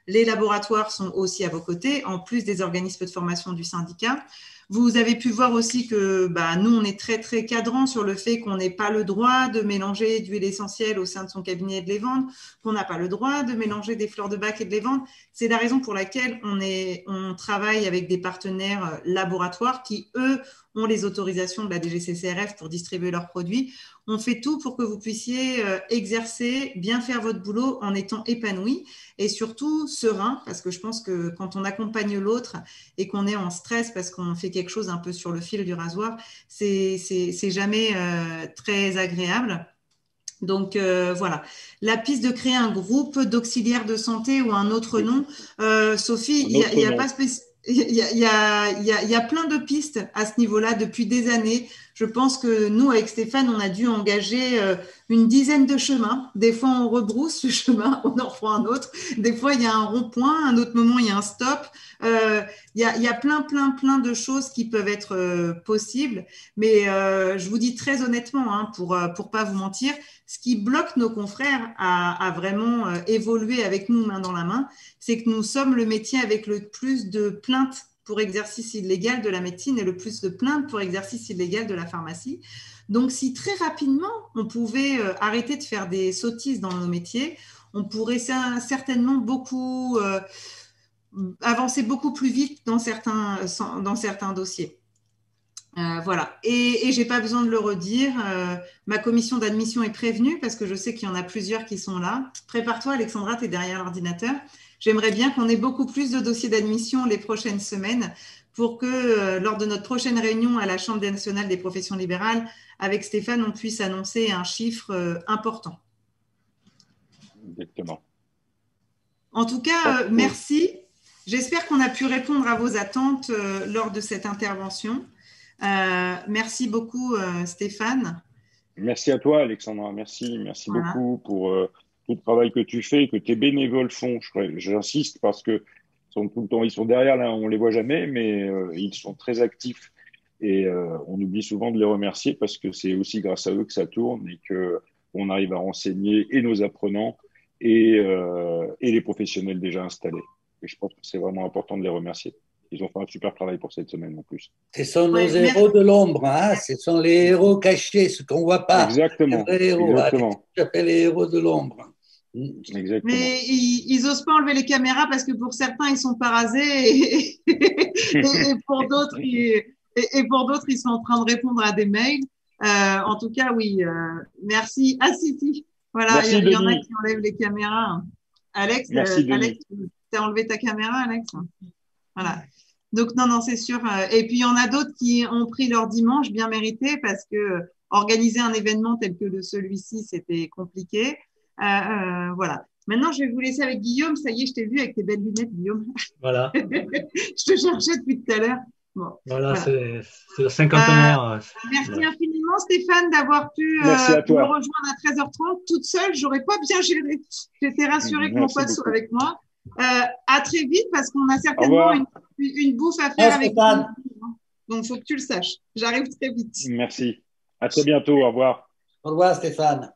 les laboratoires sont aussi à vos côtés, en plus des organismes de formation du syndicat. Vous avez pu voir aussi que nous, on est très, très cadrant sur le fait qu'on n'ait pas le droit de mélanger d'huile essentielle au sein de son cabinet et de les vendre, qu'on n'a pas le droit de mélanger des fleurs de bac et de les vendre. C'est la raison pour laquelle on travaille avec des partenaires laboratoires qui, eux, ont les autorisations de la DGCCRF pour distribuer leurs produits. On fait tout pour que vous puissiez exercer, bien faire votre boulot en étant épanoui et surtout serein, parce que je pense que quand on accompagne l'autre et qu'on est en stress parce qu'on fait quelque chose un peu sur le fil du rasoir, c'est jamais très agréable. Donc voilà, la piste de créer un groupe d'auxiliaires de santé ou un autre nom, Sophie, il y a pas il y a plein de pistes à ce niveau-là depuis des années. Je pense que nous, avec Stéphane, on a dû engager une dizaine de chemins. Des fois, on rebrousse le chemin, on en reprend un autre. Des fois, il y a un rond-point, un autre moment, il y a un stop. Il y a plein de choses qui peuvent être possibles. Mais je vous dis très honnêtement, pour pas vous mentir, ce qui bloque nos confrères à vraiment évoluer avec nous main dans la main, c'est que nous sommes le métier avec le plus de plaintes pour exercice illégal de la médecine et le plus de plaintes pour exercice illégal de la pharmacie. Donc, si très rapidement, on pouvait arrêter de faire des sottises dans nos métiers, on pourrait certainement avancer beaucoup plus vite dans certains dossiers. Voilà. Et je n'ai pas besoin de le redire. Ma commission d'admission est prévenue parce que je sais qu'il y en a plusieurs qui sont là. Prépare-toi, Alexandra, tu es derrière l'ordinateur. J'aimerais bien qu'on ait beaucoup plus de dossiers d'admission les prochaines semaines pour que lors de notre prochaine réunion à la Chambre nationale des professions libérales, avec Stéphane, on puisse annoncer un chiffre important. Exactement. En tout cas, merci. J'espère qu'on a pu répondre à vos attentes lors de cette intervention. Merci beaucoup, Stéphane. Merci à toi, Alexandra. Merci beaucoup pour tout le travail que tu fais et que tes bénévoles font. J'insiste parce que ils sont derrière, là, on les voit jamais, mais ils sont très actifs et on oublie souvent de les remercier parce que c'est aussi grâce à eux que ça tourne et que on arrive à renseigner et nos apprenants et les professionnels déjà installés. Et je pense que c'est vraiment important de les remercier. Ils ont fait un super travail pour cette semaine en plus. Ce sont nos héros de l'ombre, ce sont les héros cachés, ce qu'on ne voit pas. Exactement. Les héros, exactement. J'appelle les héros de l'ombre. Exactement. Mais ils n'osent pas enlever les caméras parce que pour certains, ils sont pas rasés et pour d'autres, ils sont en train de répondre à des mails. En tout cas, oui, merci. Ah, si. Voilà, merci, il y en a qui enlèvent les caméras. Alex, Alex, tu as enlevé ta caméra, Alex? Voilà. Donc, non, c'est sûr. Et puis, il y en a d'autres qui ont pris leur dimanche bien mérité parce que organiser un événement tel que celui-ci, c'était compliqué. Voilà. Maintenant, je vais vous laisser avec Guillaume. Ça y est, je t'ai vu avec tes belles lunettes, Guillaume. Voilà. Je te cherchais depuis tout à l'heure. Bon, voilà. C'est le cinquantenaire. Merci infiniment, Stéphane, d'avoir pu me rejoindre à 13h30 toute seule. J'aurais pas bien géré. J'étais rassurée que mon pote soit avec moi. À très vite parce qu'on a certainement une bouffe à faire avec toi. Donc, il faut que tu le saches. J'arrive très vite. Merci. À très bientôt. Au revoir. Au revoir, Stéphane.